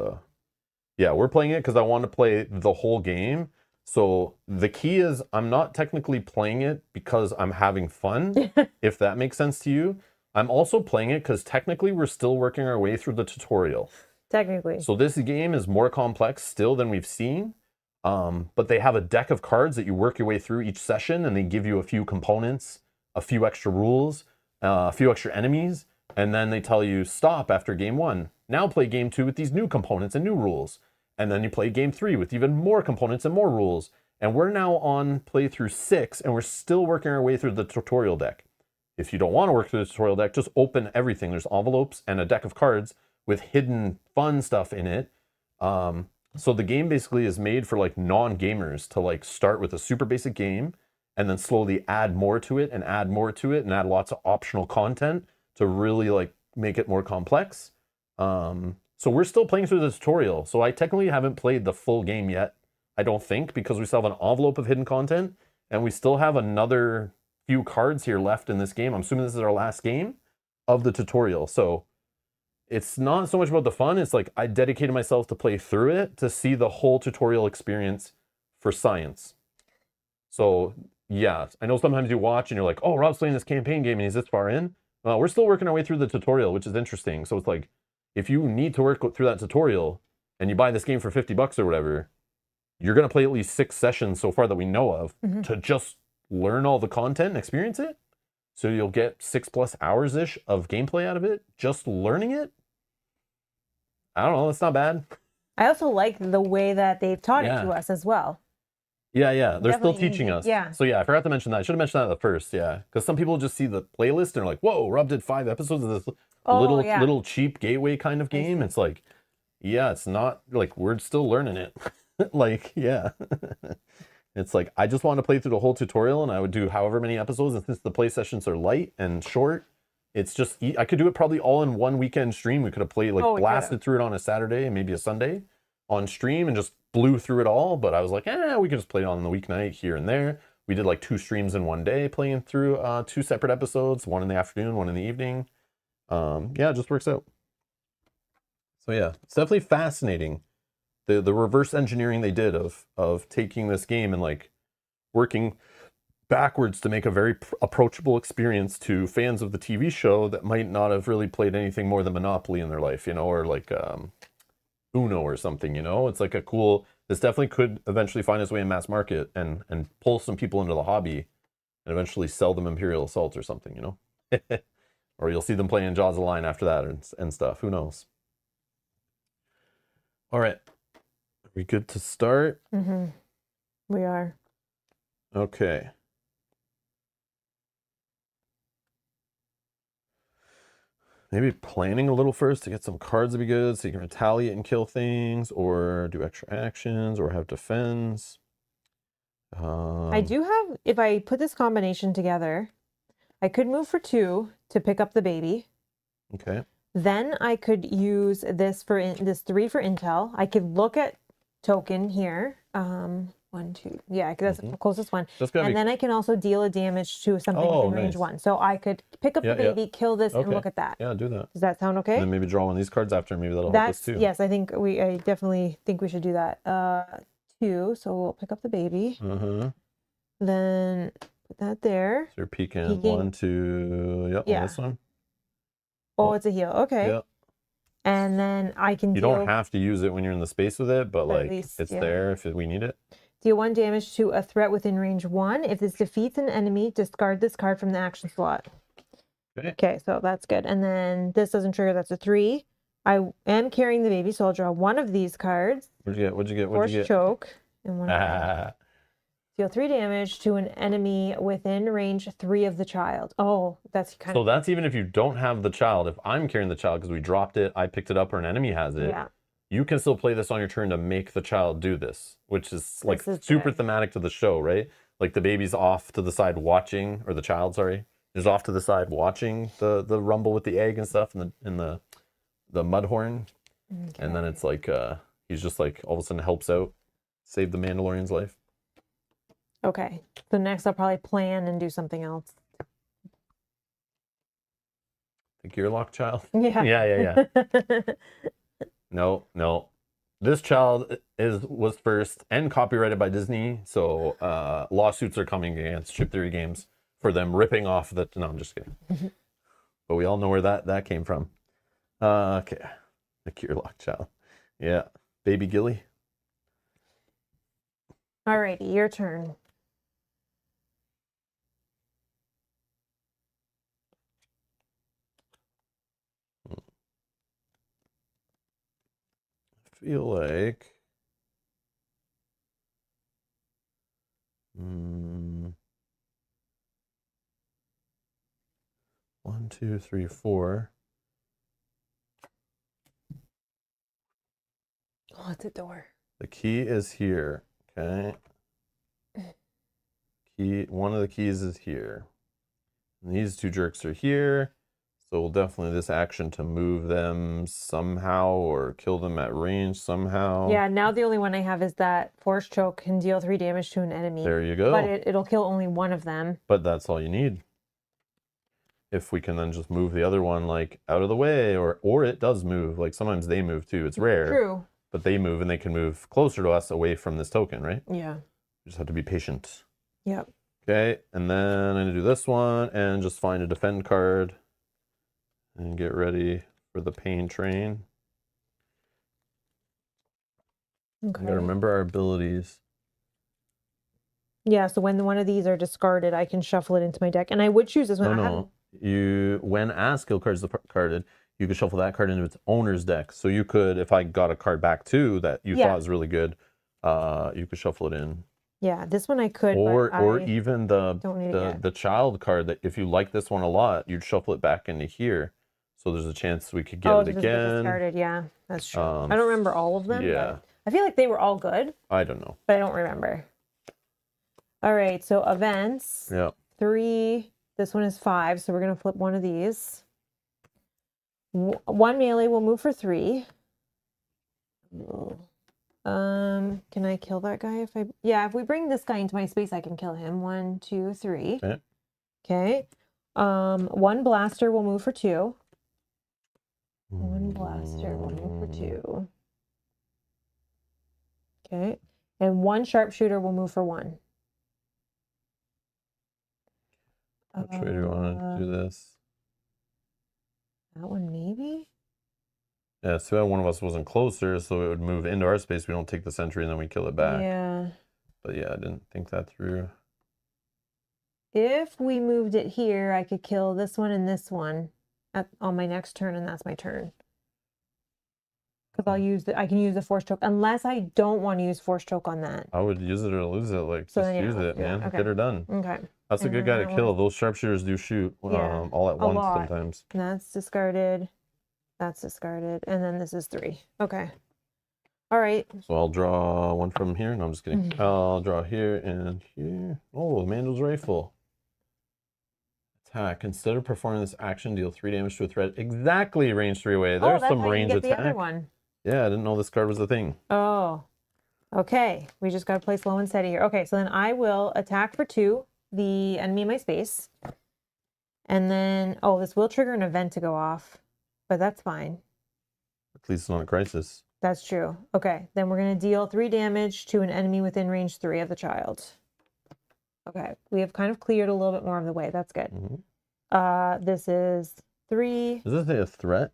yeah, we're playing it because I want to play the whole game. So the key is I'm not technically playing it because I'm having fun, if that makes sense to you. I'm also playing it because technically we're still working our way through the tutorial. Technically. So this game is more complex still than we've seen. But they have a deck of cards that you work your way through each session, and they give you a few components, a few extra rules, a few extra enemies, and then they tell you stop after game 1. Now play game 2 with these new components and new rules. And then you play game 3 with even more components and more rules. And we're now on playthrough 6, and we're still working our way through the tutorial deck. If you don't want to work through the tutorial deck, just open everything. There's envelopes and a deck of cards with hidden fun stuff in it. So the game basically is made for like non-gamers to like start with a super basic game and then slowly add more to it and add more to it and add lots of optional content to really like make it more complex. So we're still playing through the tutorial. So I technically haven't played the full game yet, I don't think, because we still have an envelope of hidden content and we still have another few cards here left in this game. I'm assuming this is our last game of the tutorial. So it's not so much about the fun. It's like I dedicated myself to play through it to see the whole tutorial experience for science. So yeah, I know sometimes you watch and you're like, oh, Rob's playing this campaign game and he's this far in. Well, we're still working our way through the tutorial, which is interesting. So it's like, if you need to work through that tutorial and you buy this game for $50 or whatever, you're going to play at least 6 sessions so far that we know of to just learn all the content and experience it. So you'll get 6+ hours-ish of gameplay out of it, just learning it. I don't know, that's not bad. I also like the way that they've taught it to us as well. Yeah, they're still teaching us. Yeah. So yeah, I forgot to mention that. I should have mentioned that at the first, yeah. Because some people just see the playlist and they're like, whoa, Rob did 5 episodes of this little cheap gateway kind of game. It's like, yeah, it's not, like, we're still learning it. Like, yeah. It's like, I just want to play through the whole tutorial and I would do however many episodes. And since the play sessions are light and short, it's just, I could do it probably all in one weekend stream. We could have played, like, blasted through it on a Saturday and maybe a Sunday on stream and just blew through it all. But I was like, we could just play it on the weeknight here and there. We did like 2 streams in one day playing through 2 separate episodes, one in the afternoon, one in the evening. Yeah, it just works out. So yeah, it's definitely fascinating. The reverse engineering they did of taking this game and like working backwards to make a very approachable experience to fans of the TV show that might not have really played anything more than Monopoly in their life, you know, or like Uno or something, you know. It's like a cool, this definitely could eventually find its way in mass market and pull some people into the hobby and eventually sell them Imperial Assault or something, you know. Or you'll see them playing Jaws of the Lion after that and stuff, who knows. All right, are we good to start? We are. Okay. Maybe planning a little first to get some cards would be good, so you can retaliate and kill things, or do extra actions, or have defense. I do have, if I put this combination together, I could move for 2 to pick up the baby. Okay. Then I could use this for this 3 for intel. I could look at token here. 1, 2. Yeah, that's the closest one. That's gotta And be... then I can also deal a damage to something within range nice. 1. So I could pick up the baby, kill this, and look at that. Yeah, do that. Does that sound okay? And then maybe draw one of these cards after. Maybe that'll help us too. Yes, I definitely think we should do that. 2. So we'll pick up the baby. Then put that there. So you're peeking 1, 2. Yep. Yeah. On this one. Oh, it's a heal. Okay. Yep. And then I can. You don't have to use it when you're in the space with it, but like least, it's there if we need it. Deal 1 damage to a threat within range 1. If this defeats an enemy, discard this card from the action slot. Okay, so that's good. And then this doesn't trigger. That's a 3. I am carrying the baby, so I'll draw one of these cards. What'd you get? What'd you get? Force choke. And one. Deal 3 damage to an enemy within range 3 of the child. Oh, that's kind of... So that's even if you don't have the child. If I'm carrying the child because we dropped it, I picked it up, or an enemy has it, you can still play this on your turn to make the child do this, which is like super thematic to the show, right? Like the baby's off to the side watching, or the child, sorry, is off to the side watching the rumble with the egg and stuff and the mud horn. And then it's like he's just like all of a sudden helps out, save the Mandalorian's life. Okay, so next I'll probably plan and do something else. The Gearlock child? Yeah. Yeah. No. This child was first and copyrighted by Disney, so lawsuits are coming against Chip Theory Games for them ripping off the... No, I'm just kidding. But we all know where that came from. Okay, the Gearlock child. Yeah, baby Gilly. Alrighty, your turn. Feel like 1, 2, 3, 4. Oh, it's a door. The key is here. Okay. One of the keys is here. And these 2 jerks are here. So we'll definitely this action to move them somehow or kill them at range somehow. Yeah, now the only one I have is that Force Choke can deal 3 damage to an enemy. There you go. But it'll kill only one of them. But that's all you need. If we can then just move the other one like out of the way, or it does move. Like sometimes they move too. It's rare. True. But they move and they can move closer to us away from this token, right? Yeah. You just have to be patient. Yep. Okay, and then I'm going to do this one and just find a defend card. And get ready for the pain train. Okay. We gotta remember our abilities. Yeah, so when one of these are discarded, I can shuffle it into my deck. And I would choose this one. No. When a skill card is discarded, you could shuffle that card into its owner's deck. So you could, if I got a card back too that you thought was really good, you could shuffle it in. Yeah, this one I could. Or even the child card that if you like this one a lot, you'd shuffle it back into here. So there's a chance we could get it again. Discarded, yeah, that's true. I don't remember all of them. Yeah. But I feel like they were all good. I don't know. But I don't remember. All right, so events. Yeah. 3. This one is 5, so we're going to flip one of these. 1 melee will move for 3. Can I kill that guy if I... Yeah, if we bring this guy into my space, I can kill him. 1, 2, 3. Okay. 1 blaster will move for 2. 1 blaster will move for 2. Okay. And 1 sharpshooter will move for 1. Which way do you want to do this? That one, maybe? Yeah, so one of us wasn't closer, so it would move into our space. We don't take the sentry, and then we kill it back. Yeah. But yeah, I didn't think that through. If we moved it here, I could kill this one and this one on my next turn, and that's my turn. Because I can use the Force Choke, unless I don't want to use Force Choke on that. I would use it or lose it. Like, so just use it, man. Okay. Get her done. Okay. That's a good guy to kill. Those sharpshooters do shoot all at once sometimes. And that's discarded. That's discarded. And then this is 3. Okay. All right. So I'll draw one from here. No, I'm just kidding. I'll draw here and here. Oh, the Mando's Rifle. Attack. Instead of performing this action, deal 3 damage to a threat exactly range 3 away. There's some range attack. The other one. Yeah, I didn't know this card was a thing. Oh. Okay, we just got to play slow and steady here. Okay, so then I will attack for 2, the enemy in my space. And then, oh, this will trigger an event to go off, but that's fine. At least it's not a crisis. That's true. Okay, then we're going to deal 3 damage to an enemy within range 3 of the child. Okay, we have kind of cleared a little bit more of the way. That's good. This is 3. Is this a threat?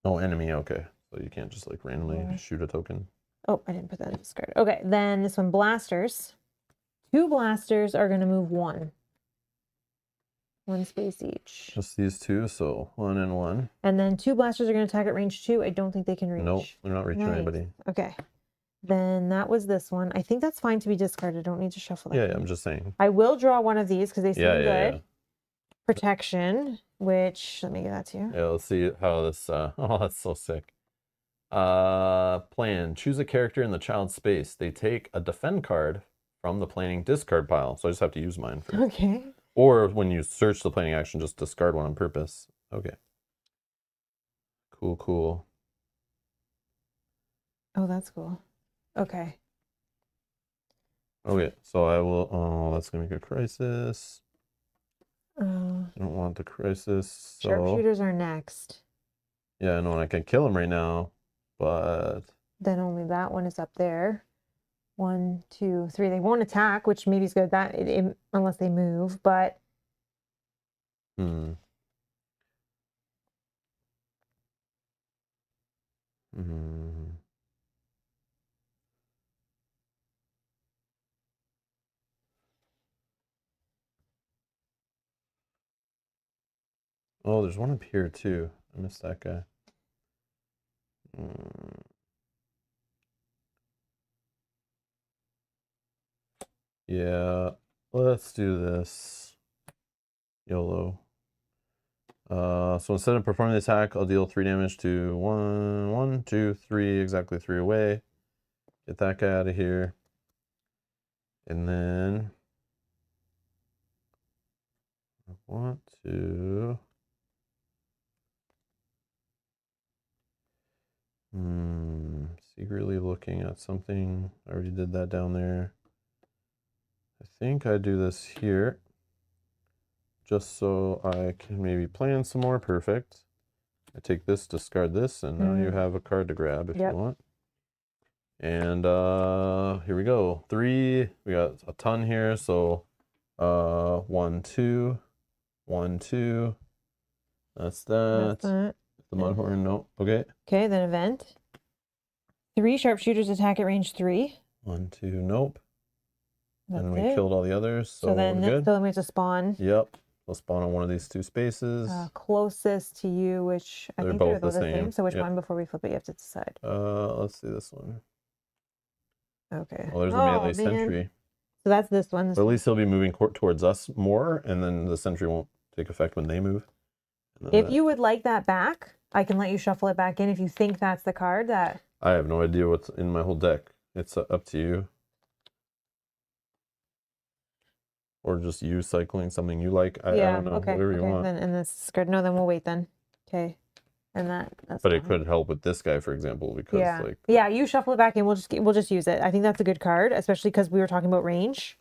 Oh, enemy. Okay, so you can't just like randomly shoot a token. Oh, I didn't put that in discard. Okay, then this one, blasters. 2 blasters are going to move 1. 1 space each. Just these 2, so 1 and 1. And then 2 blasters are going to attack at range 2. I don't think they can reach. Nope, they're not reaching anybody. Okay. Then that was this one. I think that's fine to be discarded. I don't need to shuffle that. Yeah, I'm just saying. I will draw one of these because they seem good. Yeah. Protection, which, let me give that to you. Yeah, let's see how this, oh, that's so sick. Plan, choose a character in the child's space. They take a defend card from the planning discard pile. So I just have to use mine first. Okay. Or when you search the planning action, just discard one on purpose. Okay. Cool. Oh, that's cool. Okay. Okay, so I will, oh, that's going to make a crisis. I don't want the crisis. So... Sharpshooters are next. Yeah, I know, and I can kill him right now, but... Then only that one is up there. 1, 2, 3. They won't attack, which maybe is good that unless they move, but... Oh, there's one up here too. I missed that guy. Yeah, let's do this. YOLO. So instead of performing the attack, I'll deal 3 damage to 1, 2, 3, exactly 3 away. Get that guy out of here. And then I want to... secretly looking at something. I already did that down there. I think I do this here. Just so I can maybe plan some more. Perfect. I take this, discard this, and now you have a card to grab if you want. And here we go. 3. We got a ton here. So 1, 2, 1, 2. That's that. The Mudhorn, no. Okay. Okay, then event. 3 sharpshooters attack at range 3. 1, 2, nope. And we it. killed all the others. So then we're good. So then we have to spawn. Yep. We'll spawn on one of these 2 spaces. Closest to you, which I think they're both the same. So which one before we flip it, you have to decide. Let's see this one. Okay. Well, there's a melee sentry. So that's this one. But at least he'll be moving towards us more, and then the sentry won't take effect when they move. If you would like that back, I can let you shuffle it back in if you think that's the card that... I have no idea what's in my whole deck. It's up to you. Or just you cycling something you like. I don't know. Okay, whatever you want. And this card. No, then we'll wait then. Okay. And that's but it could help with this guy, for example, because like you shuffle it back in. We'll just use it. I think that's a good card, especially because we were talking about range.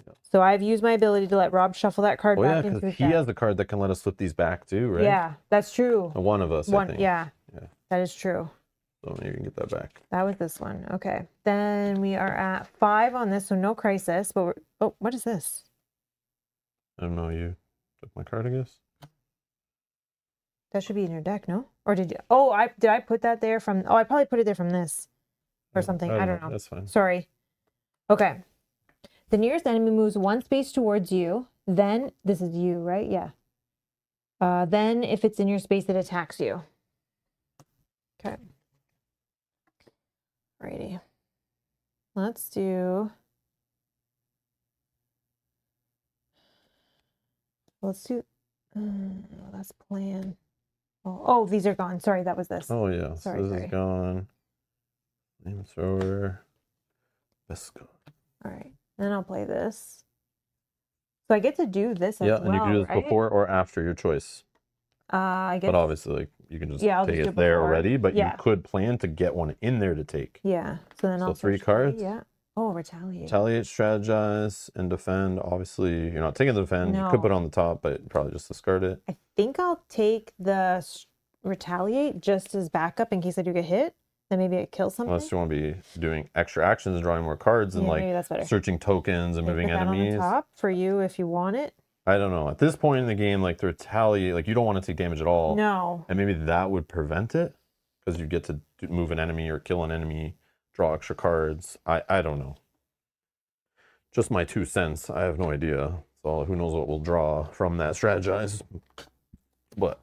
Yeah. So I've used my ability to let Rob shuffle that card back into his deck. He has a card that can let us flip these back too, right? Yeah, that's true. One of us, I think. Yeah. That is true. So maybe you can get that back. That was this one. Okay. Then we are at 5 on this, so no crisis. But oh, what is this? I don't know. You took my card, I guess. That should be in your deck, no? Or did you? Oh, did I put that there from? Oh, I probably put it there from this or something. I don't know. That's fine. Sorry. Okay. The nearest enemy moves 1 space towards you. Then this is you, right? Yeah. Then if it's in your space, it attacks you. Okay. Alrighty. Let's do. Let's do. That's plan. Oh, these are gone. Sorry, that was this. Oh yeah. Sorry, this is gone. Flamethrower. This gone. All right. Then I'll play this. So I get to do this as well, and you can do this before or after your choice. I guess. But obviously, like, you can just I'll take just do it it there before. already, but you Yeah. could plan to get one in there to take. Yeah. So then I'll 3 search cards. Yeah. Oh, retaliate. Retaliate, strategize, and defend. Obviously, you're not taking the defend. You could put it on the top, but probably just discard it. I think I'll take the retaliate just as backup in case I do get hit. Then maybe it kills something. Unless you want to be doing extra actions and drawing more cards and like searching tokens and moving enemies. On the top for you if you want it. I don't know. At this point in the game, like the retaliate, like you don't want to take damage at all. No. And maybe that would prevent it because you get to move an enemy or kill an enemy, draw extra cards. I don't know. Just my 2 cents. I have no idea. So who knows what we'll draw from that strategize. But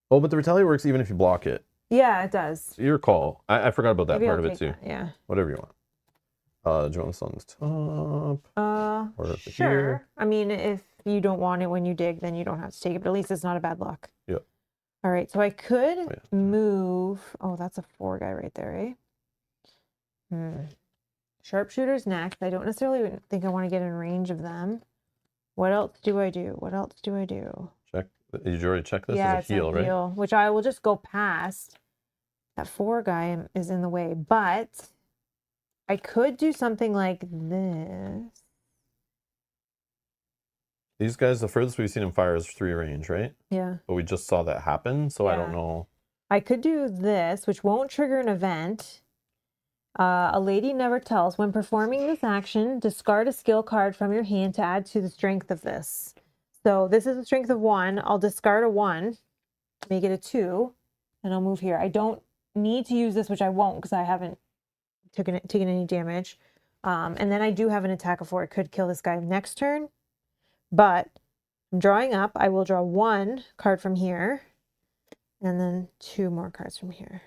oh, but the retaliate works even if you block it. Yeah, it does. Your call. I forgot about that part of it too. That, yeah. Whatever you want. Do you want this on the top? Or sure. here? I mean, if you don't want it when you dig, then you don't have to take it. But at least it's not a bad luck. Yep. All right. So I could move. Oh, that's a 4 guy right there, eh? Sharpshooter's next. I don't necessarily think I want to get in range of them. What else do I do? Check. Did you already check this? Yeah, it's a heal, right? Which I will just go past. That 4 guy is in the way, but I could do something like this. These guys, the furthest we've seen them fire is 3 range, right? Yeah. But we just saw that happen, so I don't know. I could do this, which won't trigger an event. A lady never tells. When performing this action, discard a skill card from your hand to add to the strength of this. So this is a strength of 1. I'll discard a 1, make it a 2, and I'll move here. I don't need to use this, which I won't because I haven't taken any damage. And then I do have an attack of 4. It could kill this guy next turn. But I'm drawing up. I will draw 1 card from here. And then 2 more cards from here.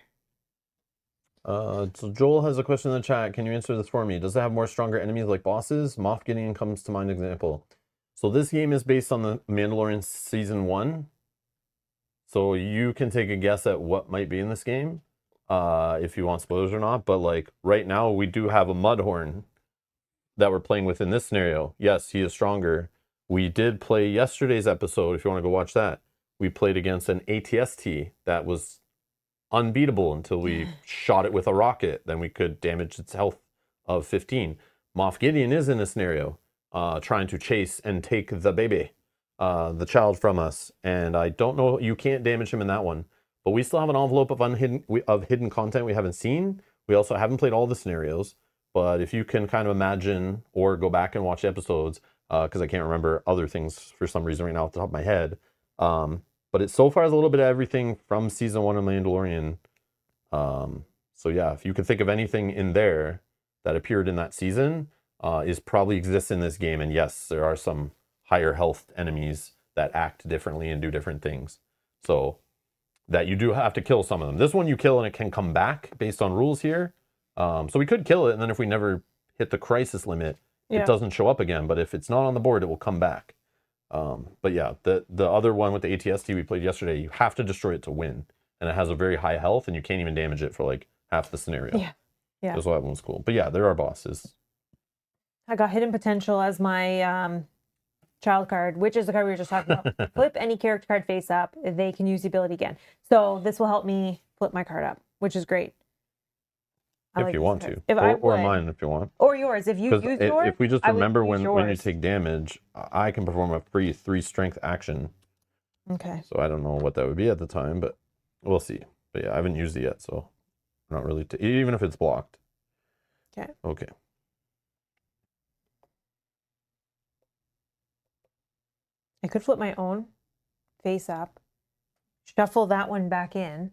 So Joel has a question in the chat. Can you answer this for me? Does it have more stronger enemies like bosses? Moff Gideon comes to mind example. So this game is based on the Mandalorian Season 1. So you can take a guess at what might be in this game. If you want spoilers or not. But like right now we do have a Mudhorn that we're playing with in this scenario. Yes, he is stronger. We did play yesterday's episode. If you want to go watch that, we played against an ATST that was unbeatable until we shot it with a rocket. Then we could damage its health of 15. Moff Gideon is in a scenario trying to chase and take the baby, the child from us. And I don't know, you can't damage him in that one. But we still have an envelope of hidden content we haven't seen. We also haven't played all the scenarios. But if you can kind of imagine or go back and watch episodes, because I can't remember other things for some reason right now off the top of my head. But it so far is a little bit of everything from Season 1 of Mandalorian. So yeah, if you could think of anything in there that appeared in that season, is probably exists in this game. And yes, there are some higher health enemies that act differently and do different things. So that you do have to kill some of them. This one you kill and it can come back based on rules here. So we could kill it, and then if we never hit the crisis limit, it doesn't show up again. But if it's not on the board, it will come back. But yeah, the other one with the ATST we played yesterday, you have to destroy it to win. And it has a very high health, and you can't even damage it for like half the scenario. Yeah. That's why that one's cool. But yeah, there are bosses. I got Hidden Potential as my child card, which is the card we were just talking about. Flip any character card face up. They can use the ability again. So this will help me flip my card up, which is great. If you want to. Or mine if you want. Or yours. If you use yours. If we just remember when you take damage, I can perform a free 3 strength action. Okay. So I don't know what that would be at the time, but we'll see. But yeah, I haven't used it yet, so not really. Even if it's blocked. Okay. Okay. I could flip my own face up, shuffle that one back in,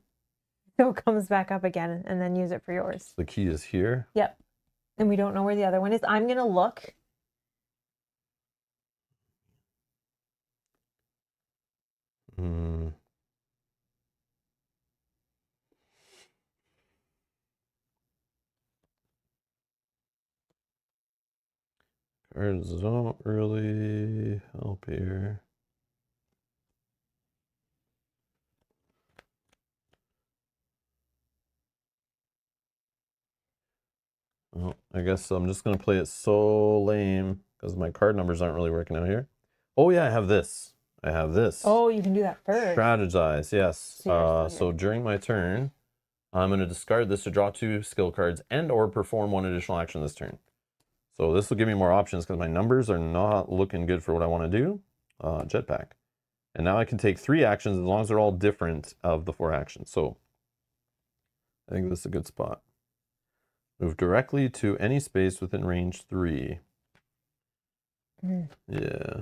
so it comes back up again, and then use it for yours. The key is here. Yep. And we don't know where the other one is. I'm going to look. Cards don't really help here. Well, I guess I'm just going to play it so lame because my card numbers aren't really working out here. Oh yeah, I have this. I have this. Oh, you can do that first. Strategize, yes. So So during my turn, I'm going to discard this to draw 2 skill cards and or perform 1 additional action this turn. So this will give me more options because my numbers are not looking good for what I want to do. Jetpack. And now I can take 3 actions as long as they're all different of the 4 actions. So I think this is a good spot. Move directly to any space within range 3. Yeah.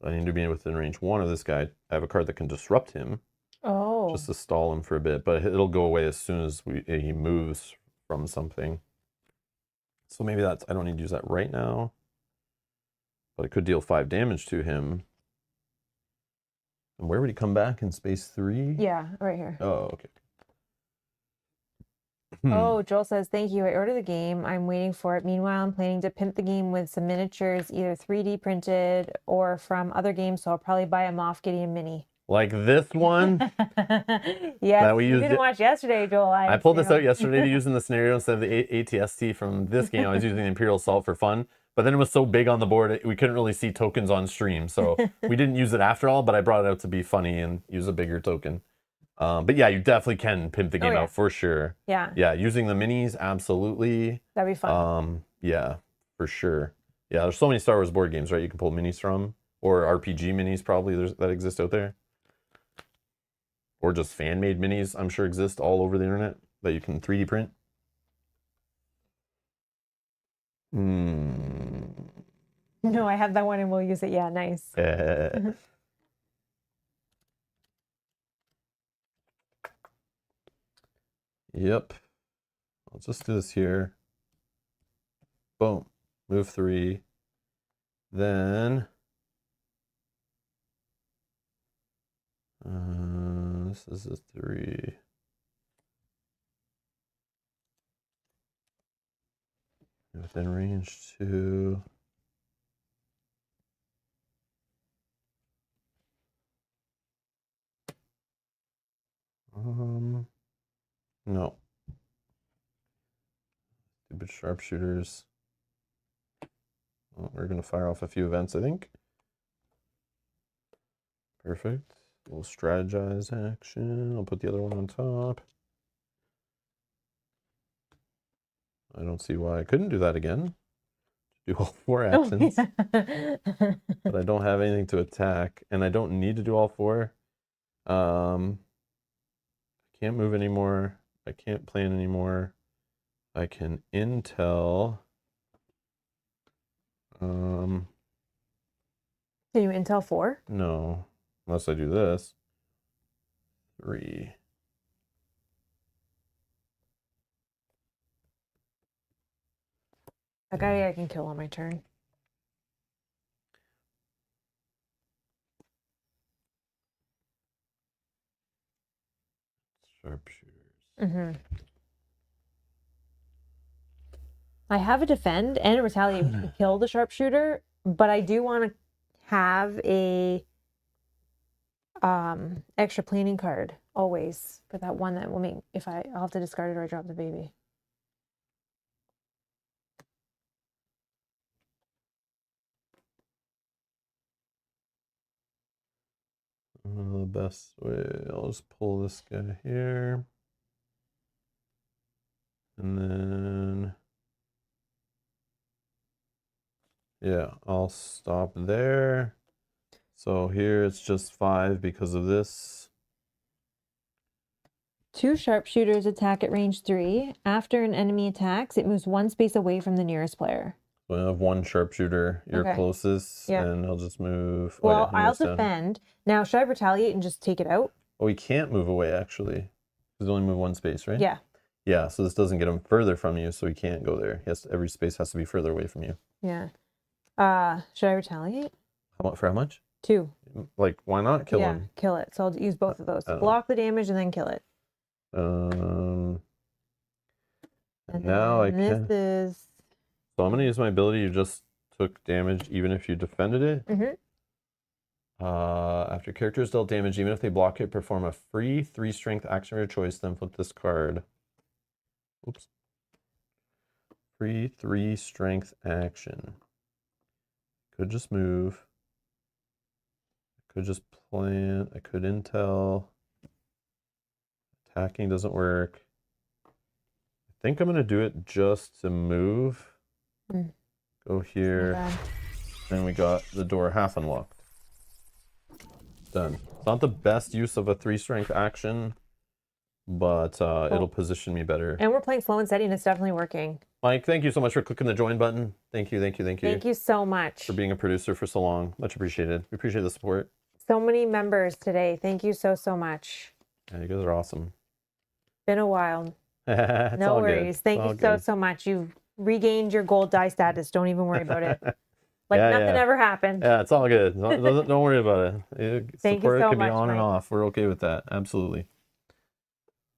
I need to be within range 1 of this guy. I have a card that can disrupt him. Oh. Just to stall him for a bit, but it'll go away as soon as he moves from something. So maybe I don't need to use that right now. But it could deal 5 damage to him. And where would he come back in space 3? Yeah, right here. Oh, okay. Oh, Joel says, thank you. I ordered the game. I'm waiting for it. Meanwhile, I'm planning to pimp the game with some miniatures, either 3D printed or from other games. So I'll probably buy a Moff Gideon mini. Like this one? Yeah, you didn't watch yesterday, Joel. I pulled this out yesterday to use in the scenario instead of the ATST from this game. I was using the Imperial Assault for fun. But then it was so big on the board, we couldn't really see tokens on stream. So we didn't use it after all, but I brought it out to be funny and use a bigger token. But yeah, you definitely can pimp the game out for sure. Yeah. Yeah, using the minis, absolutely. That'd be fun. Yeah, for sure. Yeah, there's so many Star Wars board games, right? You can pull minis from, or RPG minis probably that exist out there. Or just fan-made minis, I'm sure exist all over the internet that you can 3D print. No, I have that one and we'll use it. Yeah, nice. Yep. I'll just do this here. Boom. Move 3. Then this is a 3. Within range 2. No. Stupid sharpshooters. Well, we're going to fire off a few events, I think. Perfect. We'll strategize action. I'll put the other one on top. I don't see why I couldn't do that again. Do all 4 actions. But I don't have anything to attack, and I don't need to do all 4. I can't move anymore. I can't plan anymore. I can intel. Can you intel 4? No, unless I do this. 3. That guy I can kill on my turn. Sharpshooters. I have a defend and a retaliate to kill the sharpshooter, but I do want to have a extra planning card always for that one that will make I'll have to discard it or I drop the baby. The best way, I'll just pull this guy here. And then, yeah, I'll stop there. So here it's just 5 because of this. 2 sharpshooters attack at range 3. After an enemy attacks, it moves 1 space away from the nearest player. So I have 1 sharpshooter, you're closest, and I'll just move. Well, I'll defend. Now, should I retaliate and just take it out? Oh, he can't move away, actually. He's only move 1 space, right? Yeah. Yeah, so this doesn't get him further from you, so he can't go there. Every space has to be further away from you. Yeah. Should I retaliate? For how much? 2. Like, why not kill him? Yeah, kill it. So I'll use both of those. Block the damage and then kill it. And now I can. This is. So I'm going to use my ability. You just took damage even if you defended it. After characters dealt damage, even if they block it, perform a free 3 strength action of your choice, then flip this card. Oops. Free 3 strength action. Could just move. I could just plant. I could intel. Attacking doesn't work. I think I'm going to do it just to move. Go here. And we got the door half unlocked. Done. It's not the best use of a 3-strength action, but it'll position me better. And we're playing slow and steady, and it's definitely working. Mike, thank you so much for clicking the join button. Thank you, thank you, thank you. Thank you so much. For being a producer for so long. Much appreciated. We appreciate the support. So many members today. Thank you so, so much. Yeah, you guys are awesome. Been a while. It's No all worries. good. Thank It's you all so, good. so much. You've regained your gold die status. Don't even worry about it. Like Yeah, nothing yeah. ever happened. Yeah, it's all good. Don't worry about it. Thank you Support so can be much, on and Mike. off. We're okay with that. Absolutely.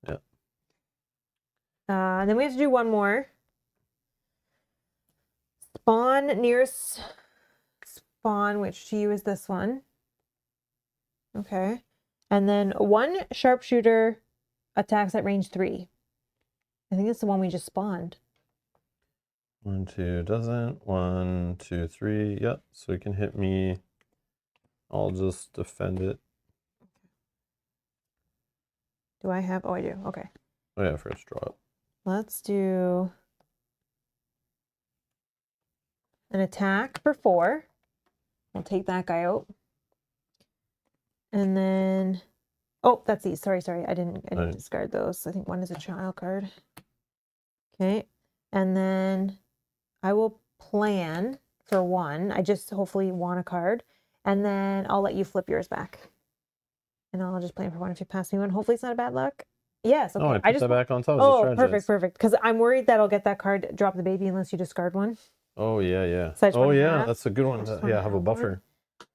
Yeah. And then we have to do one more. Spawn nearest spawn, which to you is this one. Okay. And then 1 sharpshooter attacks at range 3. I think it's the one we just spawned. 1, 2 doesn't. 1, 2, 3. Yep. So it can hit me. I'll just defend it. Do I have? Oh, I do. Okay. Oh yeah, first draw it. Let's do an attack for 4. We'll take that guy out. And then, oh, that's these. Sorry. I didn't discard those. I think one is a child card. Okay. And then I will plan for 1. I just hopefully want a card. And then I'll let you flip yours back. And I'll just plan for 1 if you pass me 1. Hopefully it's not a bad luck. Yes. Okay. Oh, I put that back on top of the Oh, strategist. perfect. Because I'm worried that I'll get that card, drop the baby, unless you discard one. Oh, yeah. So Oh, yeah. That's a good one. Yeah, have a one. buffer.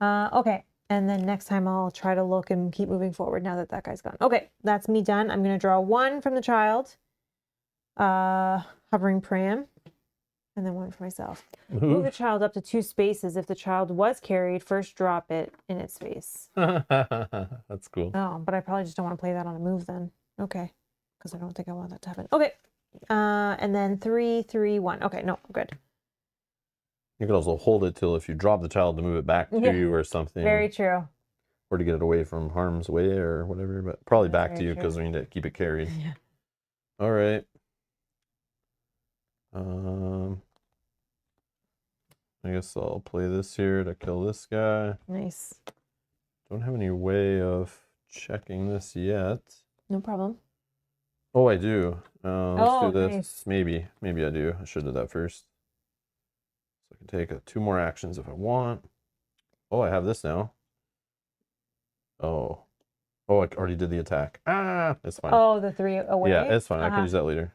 Okay. And then next time I'll try to look and keep moving forward now that that guy's gone. Okay. That's me done. I'm going to draw 1 from the child. Hovering pram. And then 1 for myself. Move the child up to 2 spaces. If the child was carried, first drop it in its space. That's cool. Oh, but I probably just don't want to play that on a move then. Okay. Because I don't think I want that to happen. Okay. And then 3, 3, 1. Okay. No, good. You could also hold it till if you drop the child to move it back to you or something. Very true. Or to get it away from harm's way or whatever, but probably That's back to you because we need to keep it carried. Yeah. All right. I guess I'll play this here to kill this guy. Nice. Don't have any way of checking this yet. No problem. Oh, I do. Let's do this. Nice. Maybe I do. I should have done that first. So I can take 2 more actions if I want. Oh, I have this now. Oh, I already did the attack. It's fine. Oh, the 3 away? Yeah, it's fine. I can use that later.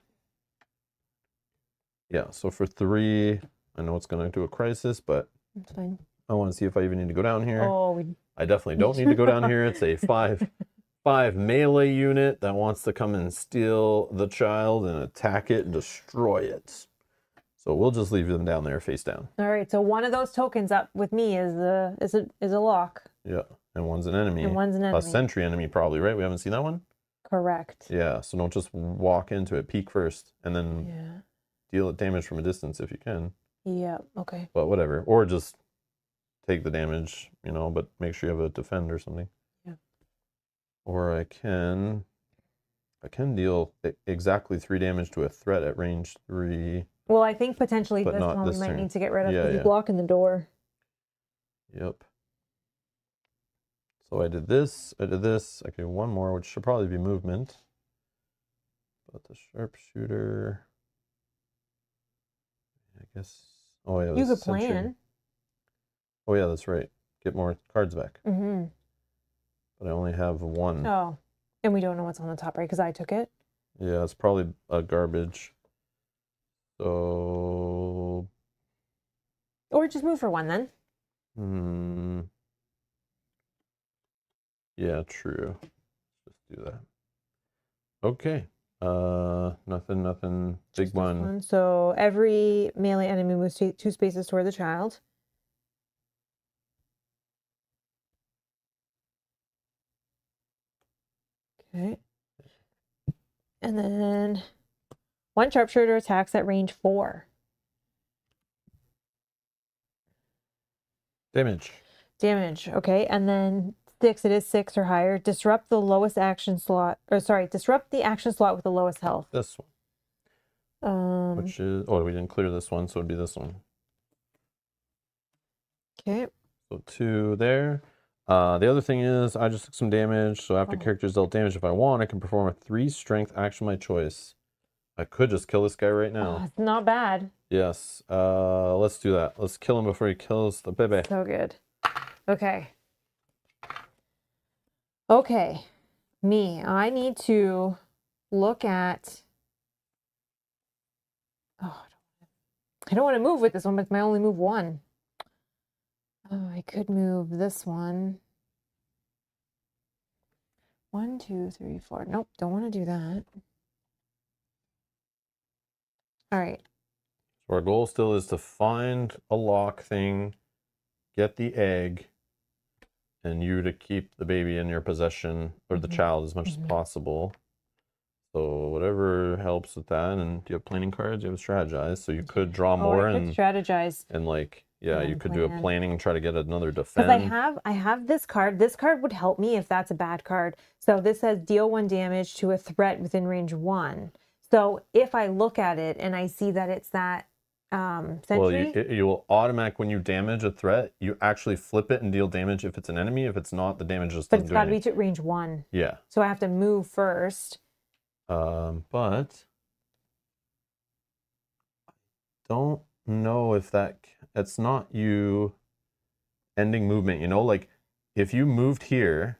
Yeah, so for 3, I know it's going to do a crisis, but that's fine. I want to see if I even need to go down here. Oh, I definitely don't need to go down here. It's a 5 melee unit that wants to come and steal the child and attack it and destroy it. So we'll just leave them down there face down. All right, so one of those tokens up with me is a lock. Yeah, and one's an enemy. And one's an enemy. A sentry enemy probably, right? We haven't seen that one? Correct. Yeah, so don't just walk into it, peek first, and then deal it damage from a distance if you can. Yeah, okay. But whatever. Or just take the damage, but make sure you have a defend or something. Yeah. Or I can deal exactly 3 damage to a threat at range 3. Well, I think potentially But this not one this we might turn. need to get rid of Yeah, because yeah. he's blocking the door. Yep. So I did this. Okay, 1 more, which should probably be movement. But the sharpshooter, I guess. Oh yeah, You the could plan. sentry. Oh yeah, that's right. Get more cards back. Mm-hmm. But I only have 1. Oh, and we don't know what's on the top, right? Because I took it. Yeah, it's probably a garbage. So. Or just move for 1 then. Yeah, true. Just do that. Okay. Nothing. Big one. So every melee enemy moves 2 spaces toward the child. Okay. And then 1 sharpshooter attacks at range 4. Damage. Damage. Okay, and then 6. It is 6 or higher. Disrupt the lowest action slot. Or sorry, disrupt the action slot with the lowest health. This one. Which is, oh, we didn't clear this one, so it'd be this one. Okay. So 2 there. The other thing is, I just took some damage, so after characters dealt damage, if I want, I can perform a 3 strength action of my choice. I could just kill this guy right now. It's not bad. Yes. Let's do that. Let's kill him before he kills the baby. So good. Okay. Okay. Me. I need to look at... Oh, I don't want to move with this one, but it's my only move 1. Oh, I could move this one. 1, 2, 3, 4. Nope, don't want to do that. All right. So our goal still is to find a lock thing, get the egg, and you to keep the baby in your possession, or the child, as much as possible. So whatever helps with that. And do you have planning cards? You have strategize. So you could draw more I could strategize. And like, yeah, you could do a planning and try to get another defend. Because I have this card. This card would help me if that's a bad card. So this says deal 1 damage to a threat within range 1. So if I look at it and I see that it's that sentry. Well, you will automatic, when you damage a threat, you actually flip it and deal damage if it's an enemy. If it's not, the damage just doesn't do anything. But it's got to be to range 1. Yeah. So I have to move first. But don't know if it's not you ending movement, you know, like if you moved here,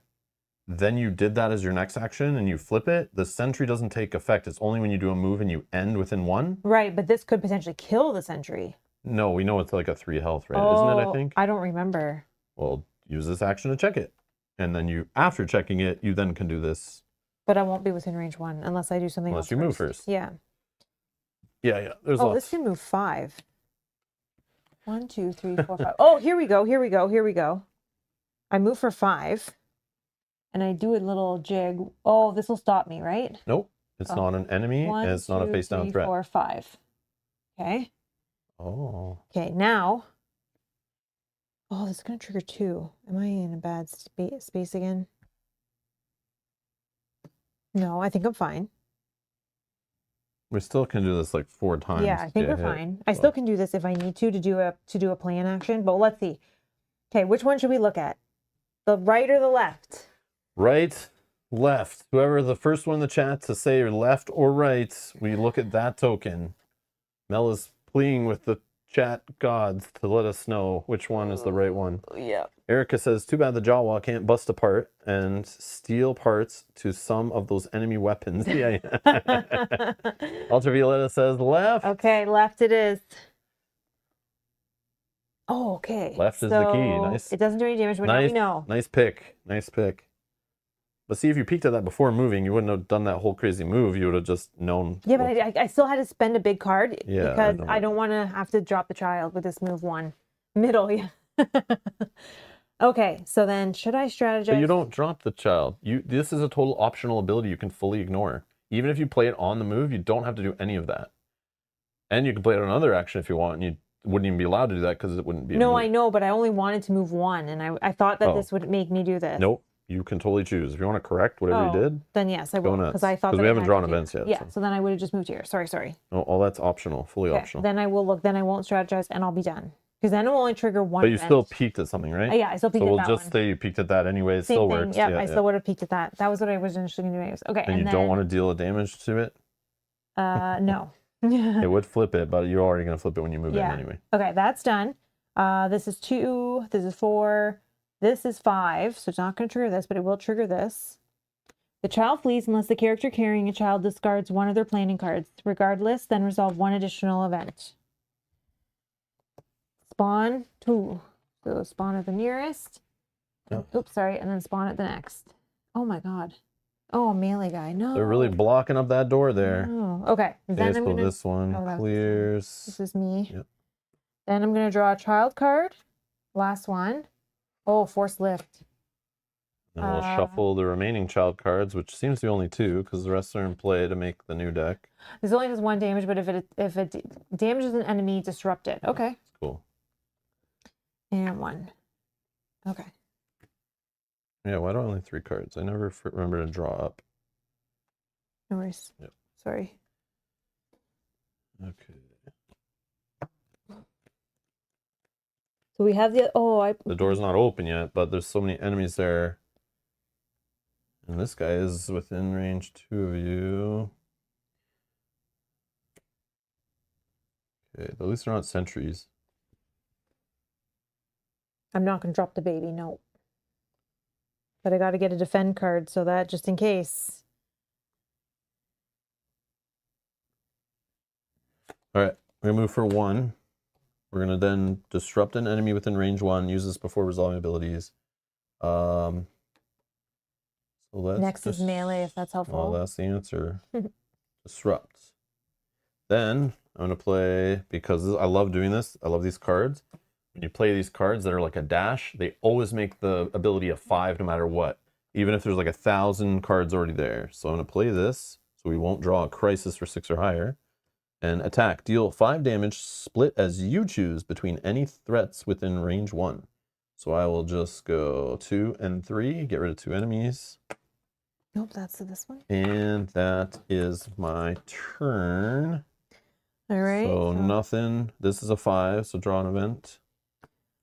then you did that as your next action and you flip it, the sentry doesn't take effect. It's only when you do a move and you end within 1. Right, but this could potentially kill the sentry. No, we know it's like a 3 health, right? Isn't it, I think? I don't remember. Well, use this action to check it. And then you, after checking it, you then can do this. But I won't be within range 1 unless I do something else. Unless you move first. Yeah. Yeah. There's lots. This can move 5. 1, 2, 3, 4, 5. Oh, here we go. I move for 5. And I do a little jig. Oh, this will stop me, right? Nope. It's not an enemy. 1, and it's not 2, a face down 3, threat. 4, 5. Okay. Oh. Okay, now. Oh, this is going to trigger 2. Am I in a bad space again? No, I think I'm fine. We still can do this like 4 times. Yeah, I think we're fine. I still can do this if I need to do a plan action, but let's see. Okay, which one should we look at? The right or the left? Right, left. Whoever the first one in the chat to say left or right, we look at that token. Mel is pleading with the chat gods to let us know which one is the right one. Yeah. Erica says, too bad the Jawa can't bust apart and steal parts to some of those enemy weapons. Yeah. Ultravioletta says left. Okay, left it is. Oh, okay. Left is the key. Nice. It doesn't do any damage, but now we know. Nice pick. Nice pick. But see, if you peeked at that before moving, you wouldn't have done that whole crazy move. You would have just known. Yeah, but I still had to spend a big card because I don't want to have to drop the child with this move 1. Middle, yeah. Okay, so then should I strategize? But you don't drop the child. This is a total optional ability you can fully ignore. Even if you play it on the move, you don't have to do any of that. And you can play it on another action if you want, and you wouldn't even be allowed to do that because it wouldn't be a move. I know, but I only wanted to move 1, and I thought that this would make me do this. Nope. You can totally choose. If you want to correct whatever you did, then yes, I will. Because I thought we haven't drawn events yet. Yeah, so then I would have just moved here. Sorry. No, all that's optional, fully optional. Then I will look, then I won't strategize, and I'll be done. Because then it will only trigger 1 But you still peeked at something, right? Yeah, I still peeked at that one. So we'll just say you peeked at that anyway. It still works. Yeah, I still would have peeked at that. That was what I was initially going to do anyways. Okay, and you don't want to deal a damage to it? No. It would flip it, but you're already going to flip it when you move in anyway. Okay, that's done. This is 2, this is 4, this is 5, so it's not going to trigger this, but it will trigger this. The child flees unless the character carrying a child discards 1 of their planning cards. Regardless, then resolve 1 additional event. Spawn 2. So spawn at the nearest. Yeah. Oops, sorry, and then spawn at the next. Oh my god. Oh, melee guy. No. They're really blocking up that door there. Oh, okay. Then I'm gonna, this one clears. This is me. Yep. Then I'm going to draw a child card. Last one. Oh, force lift. And we'll shuffle the remaining child cards, which seems to be only 2 because the rest are in play to make the new deck. This only does 1 damage, but if it damages an enemy, disrupt it. Okay. Cool. And 1. Okay. Yeah, why do I only 3 cards? I never remember to draw up. No worries. Yep. Sorry. Okay. So we have the The door's not open yet, but there's so many enemies there. And this guy is within range 2 of you. Okay, but at least they're not sentries. I'm not gonna drop the baby, no. But I gotta get a defend card so that just in case. Alright, we're gonna move for 1. We're gonna then disrupt an enemy within range 1, use this before resolving abilities. So let's Next is melee, if that's helpful. Well, that's the answer. Disrupt. Then I'm gonna play, because I love doing this, I love these cards. When you play these cards that are like a dash, they always make the ability a 5 no matter what, even if there's like 1,000 cards already there. So I'm gonna play this so we won't draw a crisis for 6 or higher. And attack. Deal 5 damage, split as you choose between any threats within range 1. So I will just go 2 and 3, get rid of 2 enemies. Nope, that's this one. And that is my turn. All right. So nothing. This is a 5, so draw an event.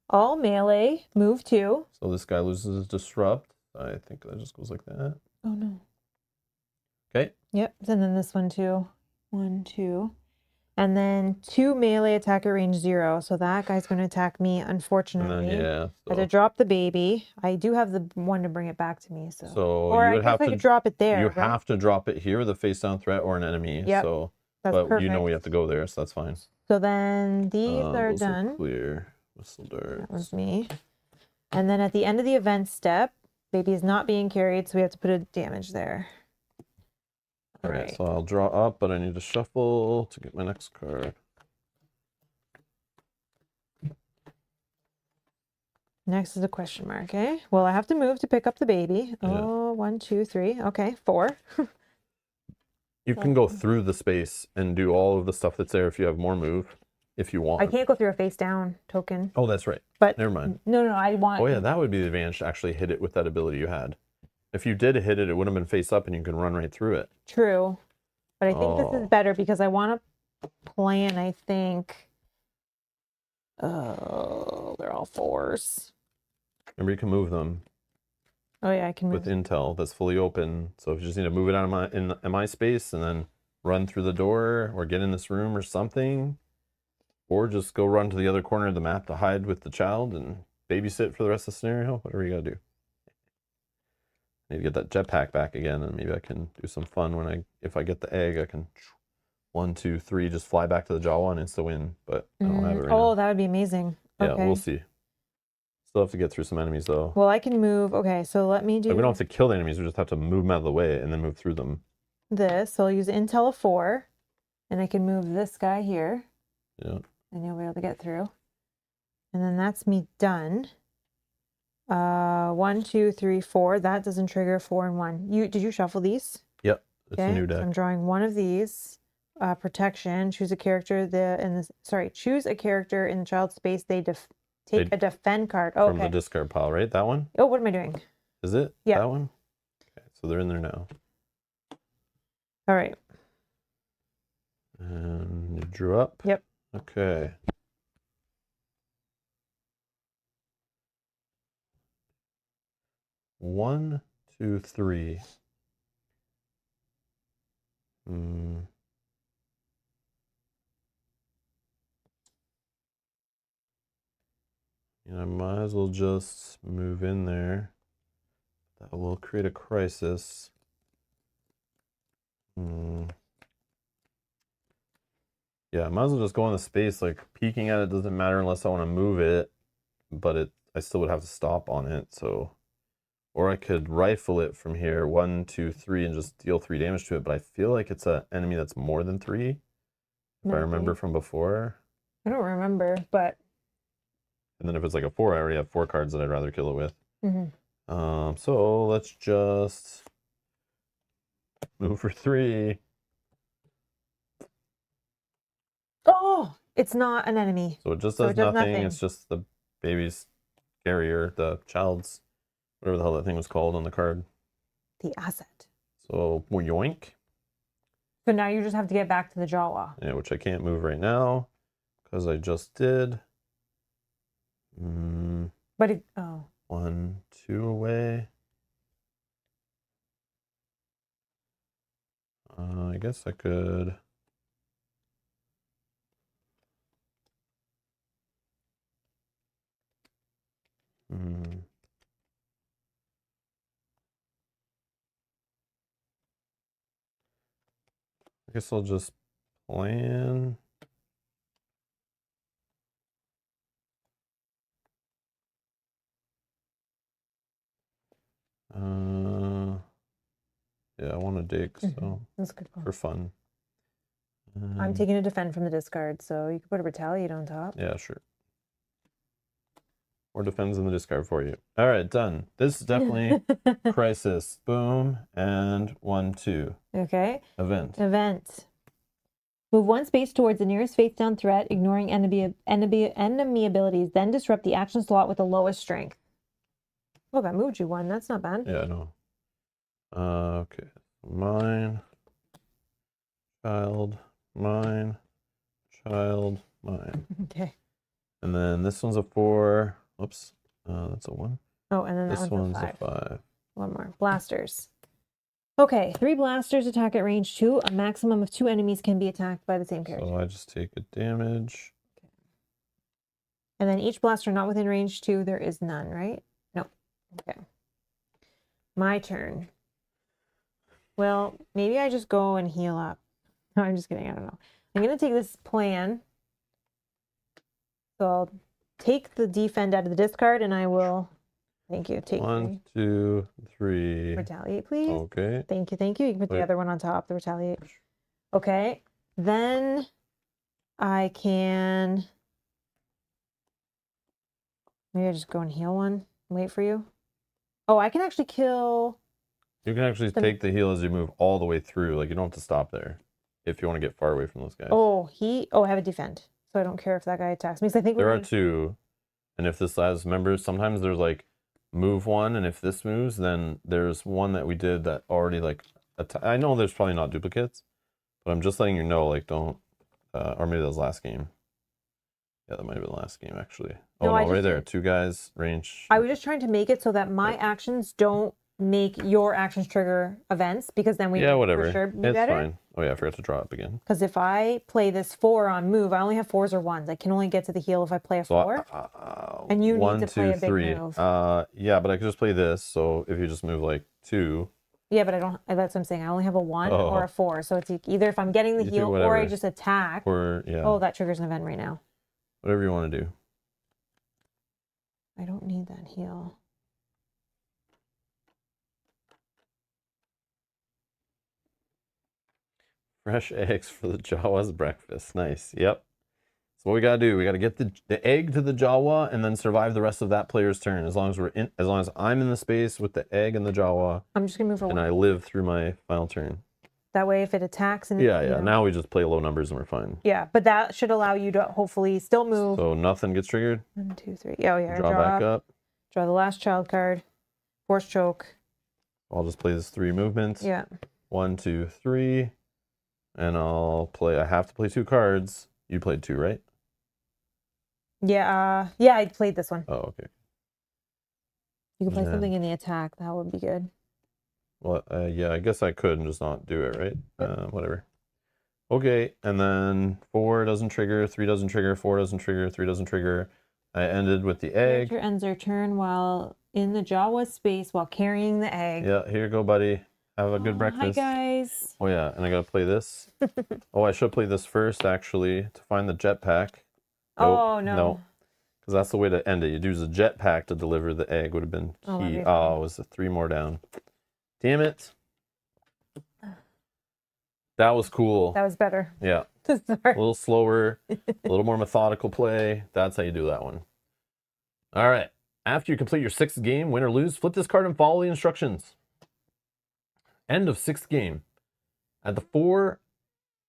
All melee, move 2. So this guy loses disrupt. I think that just goes like that. Oh no. Okay. Yep, and then this one too. 1, 2. And then 2 melee attack at range 0. So that guy's going to attack me, unfortunately. And then, yeah. I had to drop the baby. I do have the one to bring it back to me. So or you would I guess I could drop it there. You right? have to drop it here with a face down threat or an enemy. Yep, So, that's but perfect. you know we have to go there, so that's fine. So then these are those done. Are clear. Whistle darts. That was me. And then at the end of the event step, baby is not being carried, so we have to put a damage there. All right, so I'll draw up, but I need to shuffle to get my next card. Next is a question mark, eh? Well, I have to move to pick up the baby. Yeah. Oh, 1, 2, 3. Okay, 4. You can go through the space and do all of the stuff that's there if you have more move, if you want. I can't go through a face down token. Oh, that's right. But never mind. No, I want. Oh yeah, that would be the advantage to actually hit it with that ability you had. If you did hit it, it would have been face up and you can run right through it. True. But I think this is better because I want to plan, I think. Oh, they're all 4s. Remember, you can move them. Oh yeah, I can move. With intel that's fully open. So if you just need to move it out of my space and then run through the door or get in this room or something, or just go run to the other corner of the map to hide with the child and babysit for the rest of the scenario, whatever you gotta do. I need to get that jetpack back again, and maybe I can do some fun if I get the egg, I can 1, 2, 3 just fly back to the Jawa and insta win, but I don't have it right now. Oh, that would be amazing. Yeah, okay. We'll see. Still have to get through some enemies though. Well, I can move. Okay, so let me do. Like, we don't have to kill the enemies, we just have to move them out of the way and then move through them. This. So I'll use intel of 4, and I can move this guy here. Yeah. And you'll be able to get through. And then that's me done. 1, 2, 3, 4. That doesn't trigger 4 and 1. Did you shuffle these? Yep. It's a new deck. So I'm drawing one of these. Protection. Choose a character. Choose a character in the child's space. Take a defend card. Oh, from the discard pile, right? That one? Oh, what am I doing? Is it? Yeah. That one? Okay, so they're in there now. All right. And you drew up? Yep. Okay. One, 2, 3. I might as well just move in there. That will create a crisis. Yeah, I might as well just go in the space. Like, peeking at it doesn't matter unless I want to move it, but I still would have to stop on it. So, or I could rifle it from here, 1, 2, 3, and just deal 3 damage to it. But I feel like it's an enemy that's more than 3, if I remember from before. I don't remember, but. And then if it's like a 4, I already have 4 cards that I'd rather kill it with. So let's just move for 3. Oh, it's not an enemy. So it just does nothing. It's just the baby's carrier, the child's, whatever the hell that thing was called on the card. The asset. So yoink. So now you just have to get back to the Jawa. Yeah, which I can't move right now because I just did. But it, oh. 1, 2 away. I guess I could. I guess I'll just plan. Yeah, I want to dig, so that's good call. For fun. I'm taking a defend from the discard, so you could put a retaliate on top. Yeah, sure. Or defends in the discard for you. All right, done. This is definitely crisis. Boom, and 1, 2. Okay. Event. Event. Move 1 space towards the nearest face down threat, ignoring enemy abilities, then disrupt the action slot with the lowest strength. Oh, that moved you 1. That's not bad. Yeah, I know. Okay. Mine. Child. Mine. Child. Mine. Okay. And then this one's a 4. Oops. That's a 1. Oh, and then this one's a 5. a 5. One more. Blasters. Okay, 3 blasters attack at range 2. A maximum of 2 enemies can be attacked by the same character. So I just take a damage. Okay. And then each blaster not within range 2, there is none, right? No. Okay. My turn. Well, maybe I just go and heal up. No, I'm just kidding. I don't know. I'm going to take this plan. So I'll take the defend out of the discard and I will... Thank you. Take 1, 2, 3. Retaliate, please. Okay. Thank you. Thank you. You can put the other one on top, the retaliate. Okay. Then I can... Maybe I just go and heal one. Wait for you. Oh, I can actually kill... You can actually take the heal as you move all the way through. Like, you don't have to stop there if you want to get far away from those guys. Oh, I have a defend. So I don't care if that guy attacks me. So I think there are 2. And if this has members, sometimes there's like move 1. And if this moves, then there's one that we did that already like... I know there's probably not duplicates. But I'm just letting you know, like, don't... or maybe that was last game. Yeah, that might have been the last game, actually. Oh, no, right there. 2 guys, range. I was just trying to make it so that my actions don't make your actions trigger events, because then we whatever. For sure be it's better. Fine. Oh yeah, I forgot to draw up again. Because if I play this 4 on move, I only have 4s or 1s. I can only get to the heal if I play a 4. And you need to play a big move. Yeah, but I could just play this. So if you just move like 2. Yeah, but I don't. That's what I'm saying. I only have a 1 or a 4. So it's either if I'm getting the heal or I just attack. Or yeah. Oh, that triggers an event right now. Whatever you want to do. I don't need that heal. Fresh eggs for the Jawa's breakfast. Nice. Yep. So what we gotta do, we gotta get the egg to the Jawa and then survive the rest of that player's turn. As long as I'm in the space with the egg and the Jawa. I'm just gonna move for 1. And I live through my final turn. That way, if it attacks and yeah. Now we just play low numbers and we're fine. Yeah, but that should allow you to hopefully still move. So nothing gets triggered. 1, 2, 3. Oh yeah. Draw back up. Draw the last child card. Force choke. I'll just play this 3 movements. Yeah. 1, 2, 3. And I have to play 2 cards. You played 2, right? Yeah, I played this one. Oh, okay. You can play something in the attack. That would be good. Well, yeah, I guess I could and just not do it, right? Yep. Whatever. Okay, and then 4 doesn't trigger, 3 doesn't trigger, 4 doesn't trigger, 3 doesn't trigger. I ended with the egg. Character ends their turn while in the Jawa space while carrying the egg. Yeah, here you go, buddy. Have a good breakfast. Hi, guys. Oh, yeah, and I gotta play this. Oh, I should play this first, actually, to find the jetpack. Nope, oh, no. No, because that's the way to end it. You'd use a jetpack to deliver the egg, would have been key. Oh, it was 3 more down. Damn it. That was cool. That was better. Yeah. Sorry. A little slower, a little more methodical play. That's how you do that one. All right. After you complete your 6th game, win or lose, flip this card and follow the instructions. End of 6th game. Add the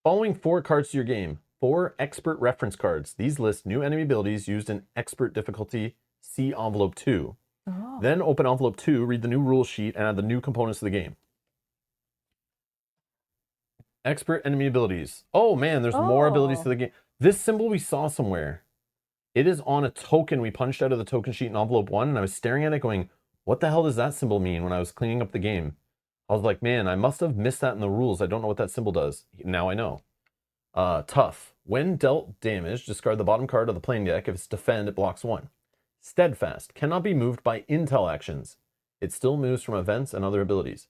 following 4 cards to your game. 4 expert reference cards. These list new enemy abilities used in expert difficulty See envelope 2. Oh. Then open envelope 2, read the new rule sheet, and add the new components to the game. Expert enemy abilities. Oh man, there's more abilities to the game. This symbol we saw somewhere. It is on a token we punched out of the token sheet in envelope 1, and I was staring at it going, what the hell does that symbol mean when I was cleaning up the game? I was like, man, I must have missed that in the rules. I don't know what that symbol does. Now I know. Tough. When dealt damage, discard the bottom card of the playing deck. If it's defend, it blocks 1. Steadfast. Cannot be moved by intel actions. It still moves from events and other abilities.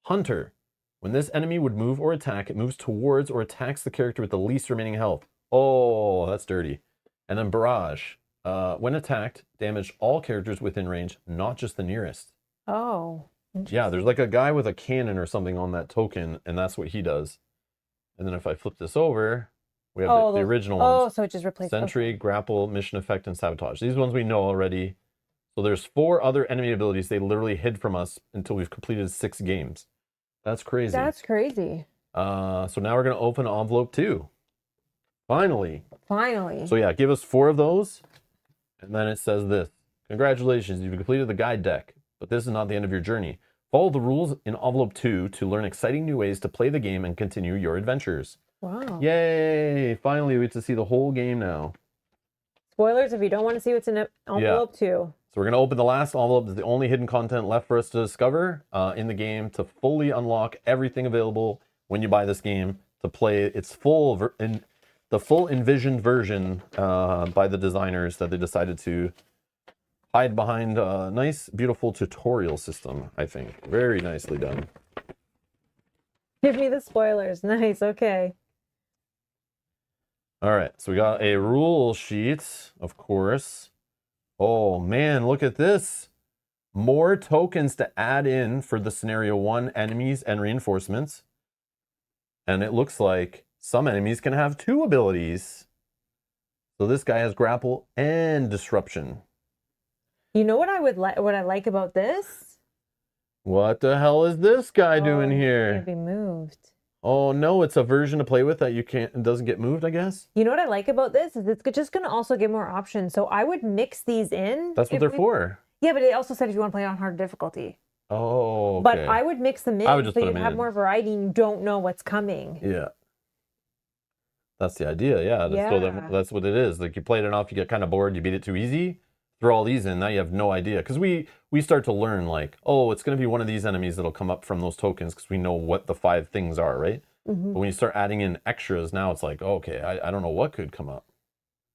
Hunter. When this enemy would move or attack, it moves towards or attacks the character with the least remaining health. Oh, that's dirty. And then Barrage. When attacked, damage all characters within range, not just the nearest. Oh. Yeah, there's like a guy with a cannon or something on that token, and that's what he does. And then if I flip this over, we have the original ones. Oh, so it just replaced Sentry, Grapple, Mission Effect, and Sabotage. These ones we know already. So there's 4 other enemy abilities they literally hid from us until we've completed 6 games. That's crazy. That's crazy. So now we're going to open envelope 2. Finally. Finally. So yeah, give us 4 of those. And then it says this. Congratulations, you've completed the guide deck. But this is not the end of your journey. Follow the rules in envelope 2 to learn exciting new ways to play the game and continue your adventures. Wow. Yay! Finally, we get to see the whole game now. Spoilers if you don't want to see what's in envelope 2. So we're going to open the last envelope. It's the only hidden content left for us to discover in the game to fully unlock everything available when you buy this game to play its the full envisioned version by the designers that they decided to hide behind a nice, beautiful tutorial system, I think. Very nicely done. Give me the spoilers. Nice. Okay. All right. So we got a rule sheet, of course. Oh, man, look at this. More tokens to add in for the scenario 1 enemies and reinforcements. And it looks like some enemies can have 2 abilities. So this guy has grapple and disruption. You know what what I like about this? What the hell is this guy doing here? Can't be moved. Oh no, it's a version to play with that it doesn't get moved, I guess. You know what I like about this is it's just going to also give more options. So I would mix these in. That's what they're for. Yeah, but it also said if you want to play on hard difficulty. Oh, okay. But I would mix them in I would just so put you them have in. more variety and you don't know what's coming. Yeah. That's the idea, yeah. That's what it is. Like you play it enough, you get kind of bored, you beat it too easy. Throw all these in, now you have no idea. Because we start to learn like, oh, it's going to be one of these enemies that'll come up from those tokens because we know what the 5 things are, right? Mm-hmm. But when you start adding in extras, now it's like, oh, okay, I don't know what could come up.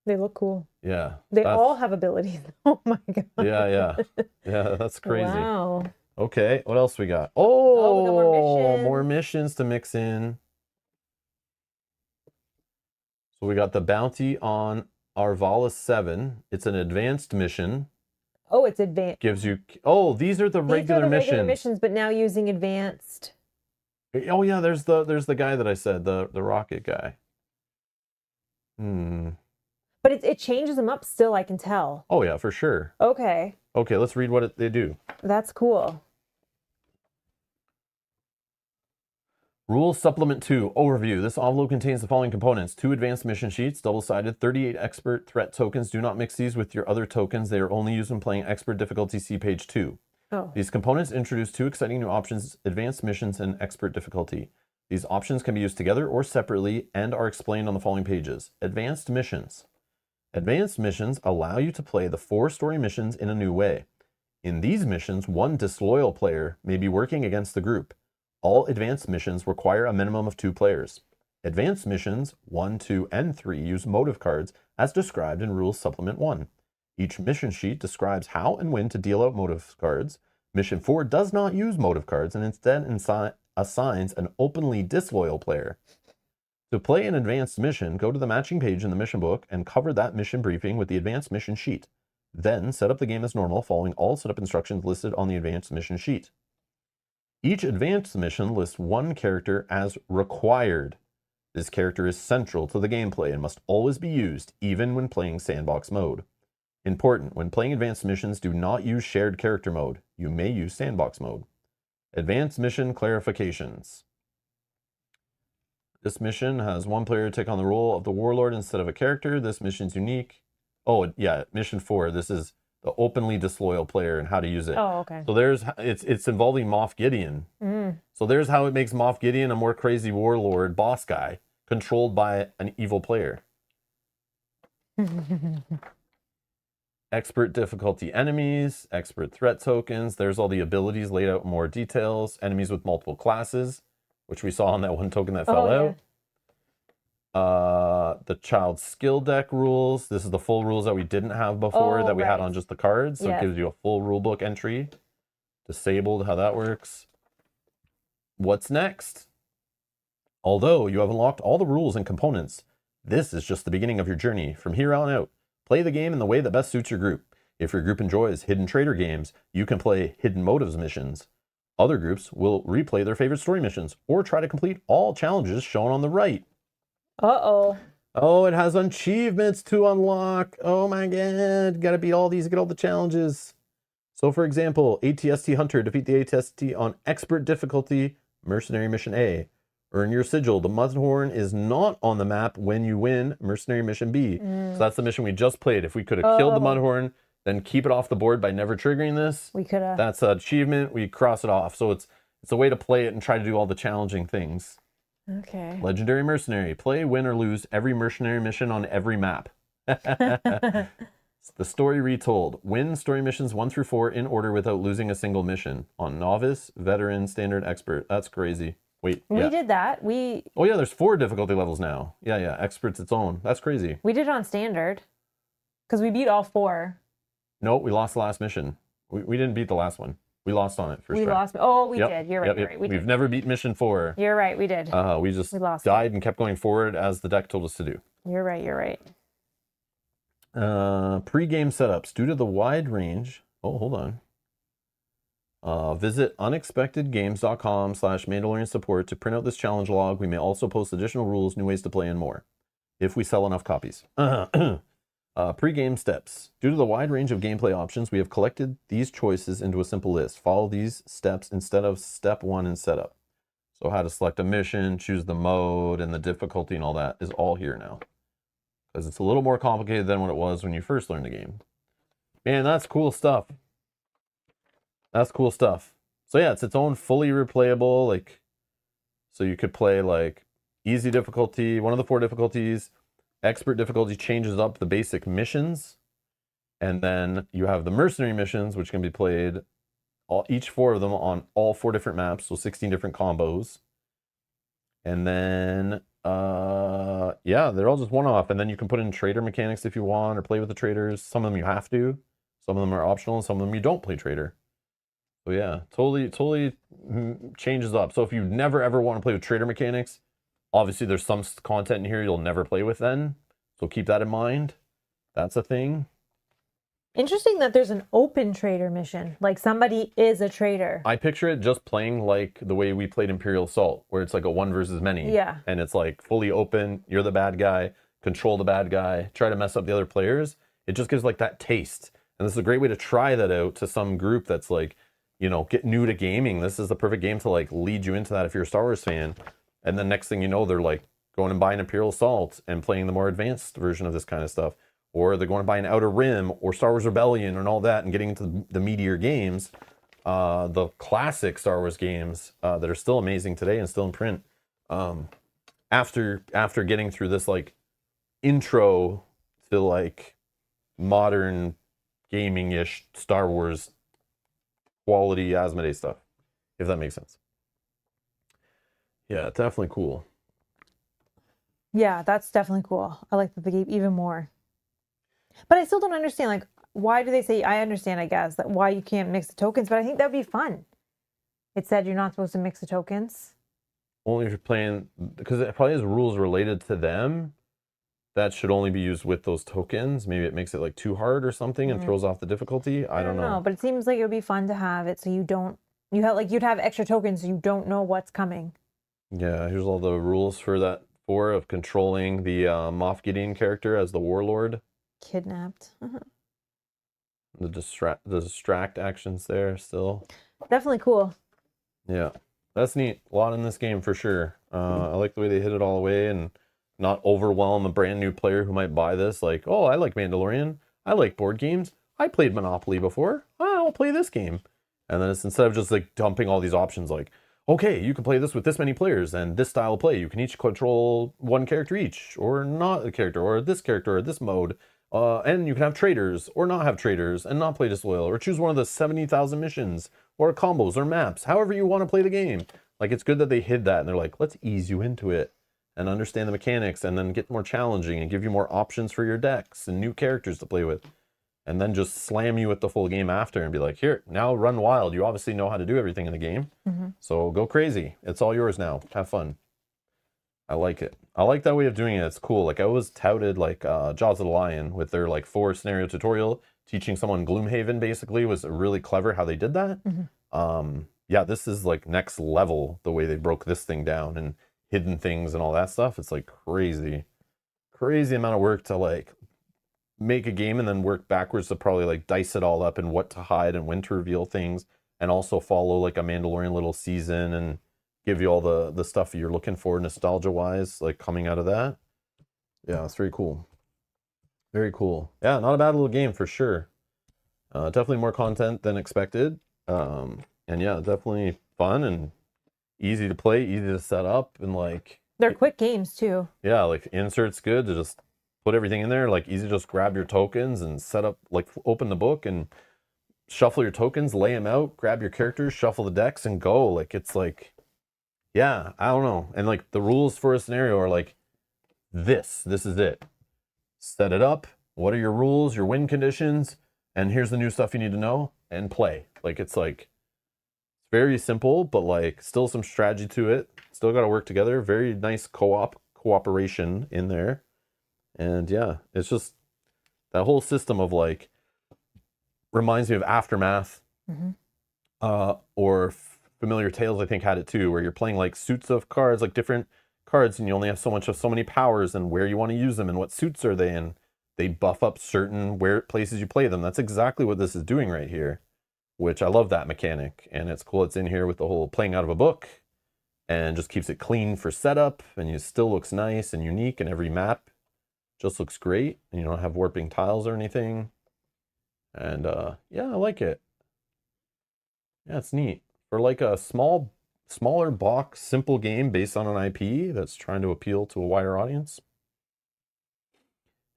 They look cool. Yeah. They all have abilities. Oh my God. Yeah. Yeah, that's crazy. Wow. Okay, what else we got? We got More missions to mix in. So we got the bounty on Arvala 7. It's an advanced mission. Oh, it's advanced. Gives you... Oh, these are the regular missions. Regular missions, but now using advanced. Oh yeah, there's the guy that I said, the rocket guy. But it changes them up still, I can tell. Oh yeah, for sure. Okay. Okay, let's read what they do. That's cool. Rules Supplement 2, Overview. This envelope contains the following components. 2 advanced mission sheets, double-sided, 38 expert threat tokens. Do not mix these with your other tokens. They are only used when playing expert difficulty. See page 2. Oh. These components introduce 2 exciting new options, advanced missions and expert difficulty. These options can be used together or separately and are explained on the following pages. Advanced missions. Advanced missions allow you to play the 4 story missions in a new way. In these missions, one disloyal player may be working against the group. All advanced missions require a minimum of 2 players. Advanced missions 1, 2, and 3 use motive cards as described in Rules Supplement 1. Each mission sheet describes how and when to deal out motive cards. Mission 4 does not use motive cards and instead assigns an openly disloyal player. To play an advanced mission, go to the matching page in the mission book and cover that mission briefing with the advanced mission sheet. Then set up the game as normal, following all setup instructions listed on the advanced mission sheet. Each advanced mission lists 1 character as required. This character is central to the gameplay and must always be used, even when playing sandbox mode. Important, when playing advanced missions, do not use shared character mode. You may use sandbox mode. Advanced mission clarifications. This mission has 1 player take on the role of the warlord instead of a character. This mission's unique. Oh, yeah, mission 4. This is the openly disloyal player and how to use it. Oh, okay. So it's involving Moff Gideon. So there's how it makes Moff Gideon a more crazy warlord boss guy controlled by an evil player. Expert difficulty enemies, expert threat tokens. There's all the abilities laid out in more details. Enemies with multiple classes, which we saw on that one token that fell out. The child skill deck rules. This is the full rules that we didn't have before that we had on just the cards. So it gives you a full rulebook entry. Disabled, how that works. What's next? Although you have unlocked all the rules and components, this is just the beginning of your journey. From here on out, play the game in the way that best suits your group. If your group enjoys hidden trader games, you can play hidden motives missions. Other groups will replay their favorite story missions or try to complete all challenges shown on the right. Uh-oh. Oh, it has achievements to unlock. Oh my god. Gotta beat all these, get all the challenges. So for example, ATST Hunter, defeat the ATST on expert difficulty, Mercenary Mission A. Earn your sigil. The Mudhorn is not on the map when you win Mercenary Mission B. So that's the mission we just played. If we could have killed the Mudhorn, then keep it off the board by never triggering this. We could have. That's an achievement. We cross it off. So it's a way to play it and try to do all the challenging things. Okay. Legendary Mercenary. Play, win, or lose every mercenary mission on every map. The story retold. Win story missions 1 through 4 in order without losing a single mission. On novice, veteran, standard, expert. That's crazy. Wait. We did that. Oh yeah, there's 4 difficulty levels now. Yeah. Expert's its own. That's crazy. We did it on standard. Because we beat all 4. No, we lost the last mission. We didn't beat the last one. We lost on it first try. Lost. Oh, we did. You're right. You're right. We've never beat mission 4. You're right. We did. We just died and kept going forward as the deck told us to do. You're right. You're right. Pre-game setups. Due to the wide range. Oh, hold on. Visit unexpectedgames.com/Mandalorian support to print out this challenge log. We may also post additional rules, new ways to play, and more if we sell enough copies. Pre-game steps. Due to the wide range of gameplay options, we have collected these choices into a simple list. Follow these steps instead of step 1 in setup. So how to select a mission, choose the mode, and the difficulty and all that is all here now. Because it's a little more complicated than what it was when you first learned the game. Man, that's cool stuff. That's cool stuff. So yeah, it's its own fully replayable, like, so you could play like easy difficulty, one of the 4 difficulties. Expert difficulty changes up the basic missions. And then you have the mercenary missions, which can be played, each 4 of them on all 4 different maps. So 16 different combos. And then, yeah, they're all just one-off. And then you can put in trader mechanics if you want, or play with the traders. Some of them you have to. Some of them are optional, and some of them you don't play trader. So yeah, totally changes up. So if you never ever want to play with trader mechanics, obviously there's some content in here you'll never play with then. So keep that in mind. That's a thing. Interesting that there's an open trader mission. Like somebody is a trader. I picture it just playing like the way we played Imperial Assault, where it's like a 1 versus many. Yeah. And it's like fully open. You're the bad guy. Control the bad guy. Try to mess up the other players. It just gives like that taste. And this is a great way to try that out to some group that's like, you know, get new to gaming. This is the perfect game to like lead you into that if you're a Star Wars fan. And then next thing you know, they're like going and buying Imperial Assault and playing the more advanced version of this kind of stuff. Or they're going to buy an Outer Rim or Star Wars Rebellion and all that and getting into the meatier games. The classic Star Wars games that are still amazing today and still in print. After getting through this like intro to like modern gaming-ish Star Wars quality Asmodee stuff, if that makes sense. Yeah, definitely cool. Yeah, that's definitely cool. I like the game even more. But I still don't understand, like, why do they say, I understand, I guess, that why you can't mix the tokens, but I think that'd be fun. It said you're not supposed to mix the tokens. Only if you're playing, because it probably has rules related to them that should only be used with those tokens. Maybe it makes it like too hard or something and throws off the difficulty. I don't know. But it seems like it would be fun to have it so you don't, you'd have extra tokens so you don't know what's coming. Yeah, here's all the rules for that, of controlling the Moff Gideon character as the warlord. Kidnapped. The distract actions there still. Definitely cool. Yeah, that's neat. A lot in this game for sure. I like the way they hit it all away and not overwhelm a brand new player who might buy this. Like, oh, I like Mandalorian. I like board games. I played Monopoly before. I'll play this game. And then it's instead of just like dumping all these options like, okay, you can play this with this many players and this style of play. You can each control one character each, or not a character, or this mode. And you can have traders, or not have traders, and not play disloyal, or choose one of the 70,000 missions, or combos, or maps, however you want to play the game. Like, it's good that they hid that, and they're like, let's ease you into it, and understand the mechanics, and then get more challenging, and give you more options for your decks, and new characters to play with. And then just slam you with the full game after and be like, here, now run wild. You obviously know how to do everything in the game. So go crazy. It's all yours now. Have fun. I like it. I like that way of doing it. It's cool. Like, I always touted like Jaws of the Lion with their like 4 scenario tutorial. Teaching someone Gloomhaven basically was really clever how they did that. Yeah, this is like next level the way they broke this thing down and hidden things and all that stuff. It's like crazy. Crazy amount of work to like make a game and then work backwards to probably like dice it all up and what to hide and when to reveal things, and also follow like a Mandalorian little season and give you all the stuff you're looking for nostalgia wise, like coming out of that. Yeah, it's very cool. Very cool. Yeah, not a bad little game for sure. Definitely more content than expected. And yeah, definitely fun and easy to play, easy to set up, and like they're quick games too. Yeah, like insert's good to just put everything in there, like easy to just grab your tokens and set up, like open the book and shuffle your tokens, lay them out, grab your characters, shuffle the decks and go. Like, it's like, yeah, I don't know. And like the rules for a scenario are like this is it. Set it up. What are your rules, your win conditions? And here's the new stuff you need to know and play. Like, it's like very simple, but like still some strategy to it. Still got to work together. Very nice cooperation in there. And yeah, it's just that whole system of like reminds me of Aftermath, or Familiar Tales. I think had it too, where you're playing like suits of cards, like different cards, and you only have so many powers, and where you want to use them, and what suits are they in. They buff up certain places you play them. That's exactly what this is doing right here, which I love that mechanic, and it's cool. It's in here with the whole playing out of a book, and just keeps it clean for setup, and it still looks nice and unique, and every map just looks great, and you don't have warping tiles or anything. And yeah, I like it. Yeah, it's neat. For like a smaller box, simple game based on an IP that's trying to appeal to a wider audience.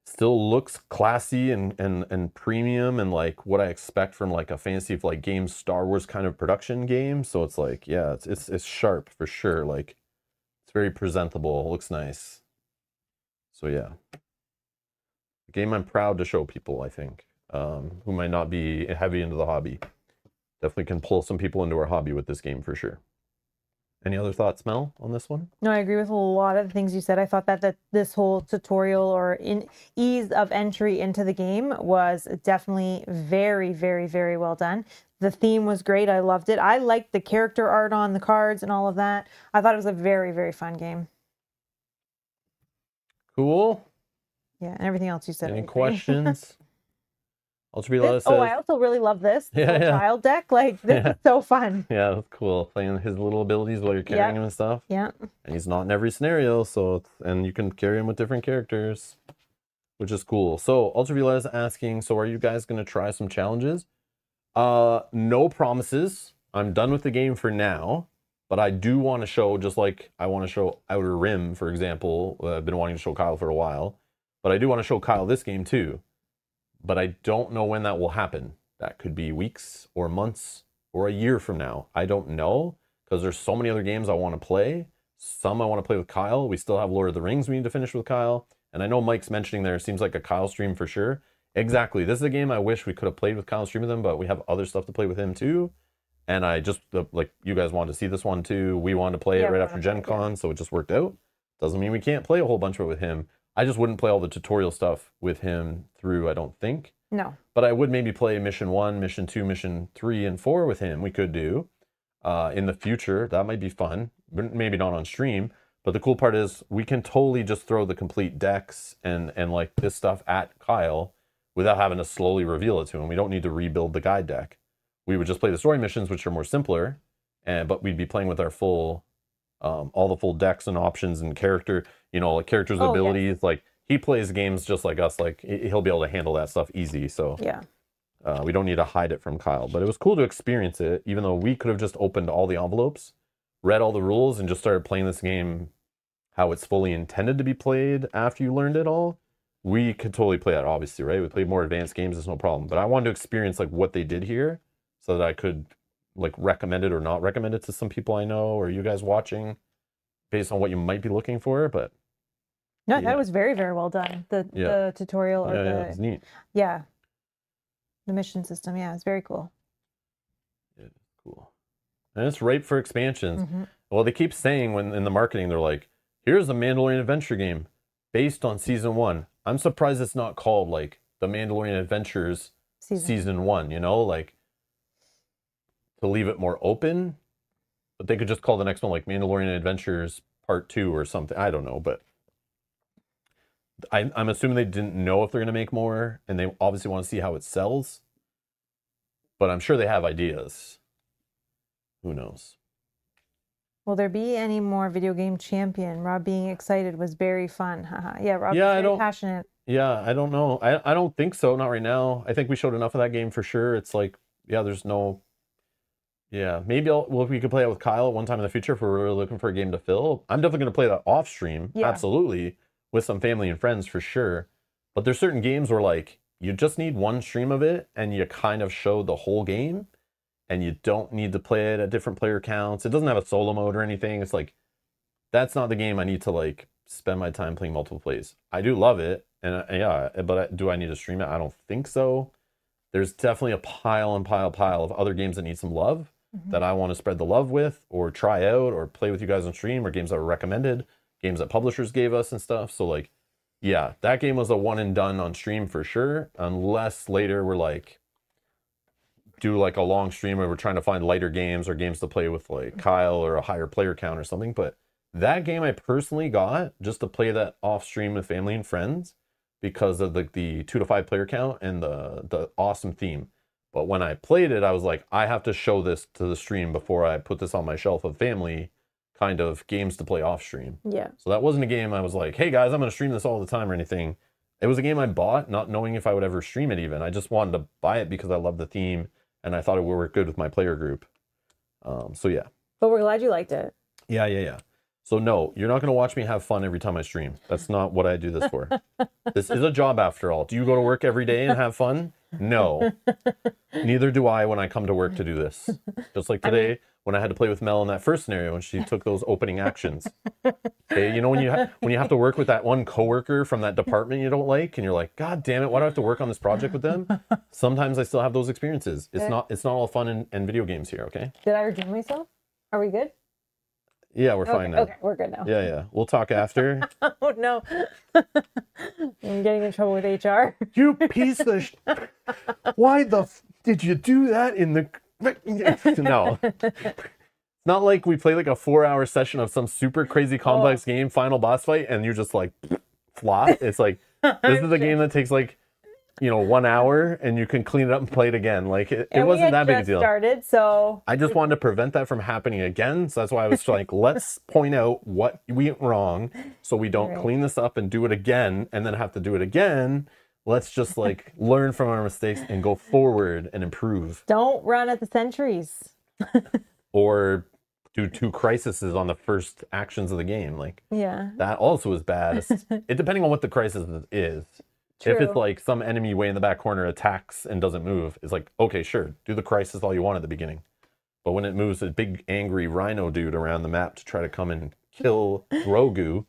Still looks classy and premium and like what I expect from like a Fantasy Flight Games Star Wars kind of production game. So it's like, yeah, it's sharp for sure. Like, it's very presentable, looks nice. So yeah. A game I'm proud to show people, I think, who might not be heavy into the hobby. Definitely can pull some people into our hobby with this game for sure. Any other thoughts, Mel, on this one? No, I agree with a lot of the things you said. I thought that this whole tutorial or ease of entry into the game was definitely very, very, very well done. The theme was great. I loved it. I liked the character art on the cards and all of that. I thought it was a very, very fun game. Cool. Yeah, and everything else you said. Any questions? I also really love this child deck. Like, this is so fun. Yeah, that's cool. Playing his little abilities while you're carrying him and stuff. Yeah. And he's not in every scenario, and you can carry him with different characters, which is cool. So Ultraviolet is asking, so are you guys going to try some challenges? No promises. I'm done with the game for now, but I do want to show, just like I want to show Outer Rim, for example. I've been wanting to show Kyle for a while, but I do want to show Kyle this game too. But I don't know when that will happen. That could be weeks or months or a year from now. I don't know, because there's so many other games I want to play. Some I want to play with Kyle. We still have Lord of the Rings we need to finish with Kyle. And I know Mike's mentioning there, seems like a Kyle stream for sure. Exactly. This is a game I wish we could have played with Kyle, stream with him, but we have other stuff to play with him too. And I just, like, you guys wanted to see this one too. We wanted to play it right after Gen Con, so it just worked out. Doesn't mean we can't play a whole bunch of it with him. I just wouldn't play all the tutorial stuff with him through, I don't think. No. But I would maybe play Mission 1, Mission 2, Mission 3, and 4 with him. We could do in the future. That might be fun. Maybe not on stream. But the cool part is we can totally just throw the complete decks and like this stuff at Kyle without having to slowly reveal it to him. We don't need to rebuild the guide deck. We would just play the story missions, which are more simpler, but we'd be playing with our full, all the full decks and options and character, like characters' abilities. Like, he plays games just like us. Like, he'll be able to handle that stuff easy. So yeah, We don't need to hide it from Kyle, but it was cool to experience it, even though we could have just opened all the envelopes, read all the rules, and just started playing this game how it's fully intended to be played after you learned it all. We could totally play that, obviously, right? We played more advanced games, it's no problem. But I wanted to experience like what they did here so that I could like recommend it or not recommend it to some people I know or you guys watching based on what you might be looking for. But no, that was very, very well done. The tutorial or yeah, it's neat. Yeah. The mission system, yeah, it's very cool. Yeah, cool. And it's ripe for expansions. Mm-hmm. Well, they keep saying when in the marketing, they're like, here's the Mandalorian adventure game based on season 1. I'm surprised it's not called like the Mandalorian Adventures season 1, you know, like to leave it more open. But they could just call the next one like Mandalorian Adventures Part 2 or something. I don't know, but I'm assuming they didn't know if they're going to make more, and they obviously want to see how it sells. But I'm sure they have ideas. Who knows? Will there be any more video game champion? Rob being excited was very fun. Yeah, Rob was very passionate. Yeah, I don't know. I don't think so. Not right now. I think we showed enough of that game for sure. It's like, yeah, there's no... Yeah, maybe we could play it with Kyle at one time in the future if we're really looking for a game to fill. I'm definitely going to play that off stream. Yeah. Absolutely. With some family and friends for sure. But there's certain games where like you just need one stream of it and you kind of show the whole game and you don't need to play it at different player counts. It doesn't have a solo mode or anything. It's like, that's not the game I need to like spend my time playing multiple plays. I do love it. And yeah, but do I need to stream it? I don't think so. There's definitely a pile of other games that need some love that I want to spread the love with or try out or play with you guys on stream, or games that were recommended, games that publishers gave us and stuff. So like, yeah, that game was a one and done on stream for sure. Unless later we're like, do like a long stream where we're trying to find lighter games or games to play with like Kyle or a higher player count or something. But that game I personally got just to play that off stream with family and friends because of the 2 to 5 player count and the awesome theme. But when I played it, I was like, I have to show this to the stream before I put this on my shelf of family kind of games to play off stream. Yeah. So that wasn't a game I was like, hey guys, I'm going to stream this all the time or anything. It was a game I bought not knowing if I would ever stream it even. I just wanted to buy it because I love the theme and I thought it would work good with my player group. So yeah. But we're glad you liked it. Yeah. So no, you're not going to watch me have fun every time I stream. That's not what I do this for. This is a job after all. Do you go to work every day and have fun? No. Neither do I when I come to work to do this. Just like today, when I had to play with Mel in that first scenario and she took those opening actions. Okay, you know when you have to work with that one coworker from that department you don't like, and you're like, God damn it, why do I have to work on this project with them? Sometimes I still have those experiences. It's not all fun and video games here. Okay. Did I redeem myself? Are we good? Yeah, we're fine now. Okay, we're good now. Yeah. We'll talk after. Oh, no. I'm getting in trouble with HR. You piece of Why did you do that in the... No. It's not like we play like a 4-hour session of some super crazy complex game, final boss fight, and you just like flop. It's like, this is a game that takes like, 1 hour and you can clean it up and play it again. Like it wasn't that big a deal. Started, so I just wanted to prevent that from happening again. So that's why I was like, let's point out what we went wrong so we don't clean this up and do it again and then have to do it again. Let's just like learn from our mistakes and go forward and improve. Don't run at the sentries. Or do 2 crises on the first actions of the game. Like, yeah, that also is bad. It depending on what the crisis is. True. If it's like some enemy way in the back corner attacks and doesn't move, it's like, okay, sure, do the crisis all you want at the beginning. But when it moves a big angry rhino dude around the map to try to come and kill Grogu,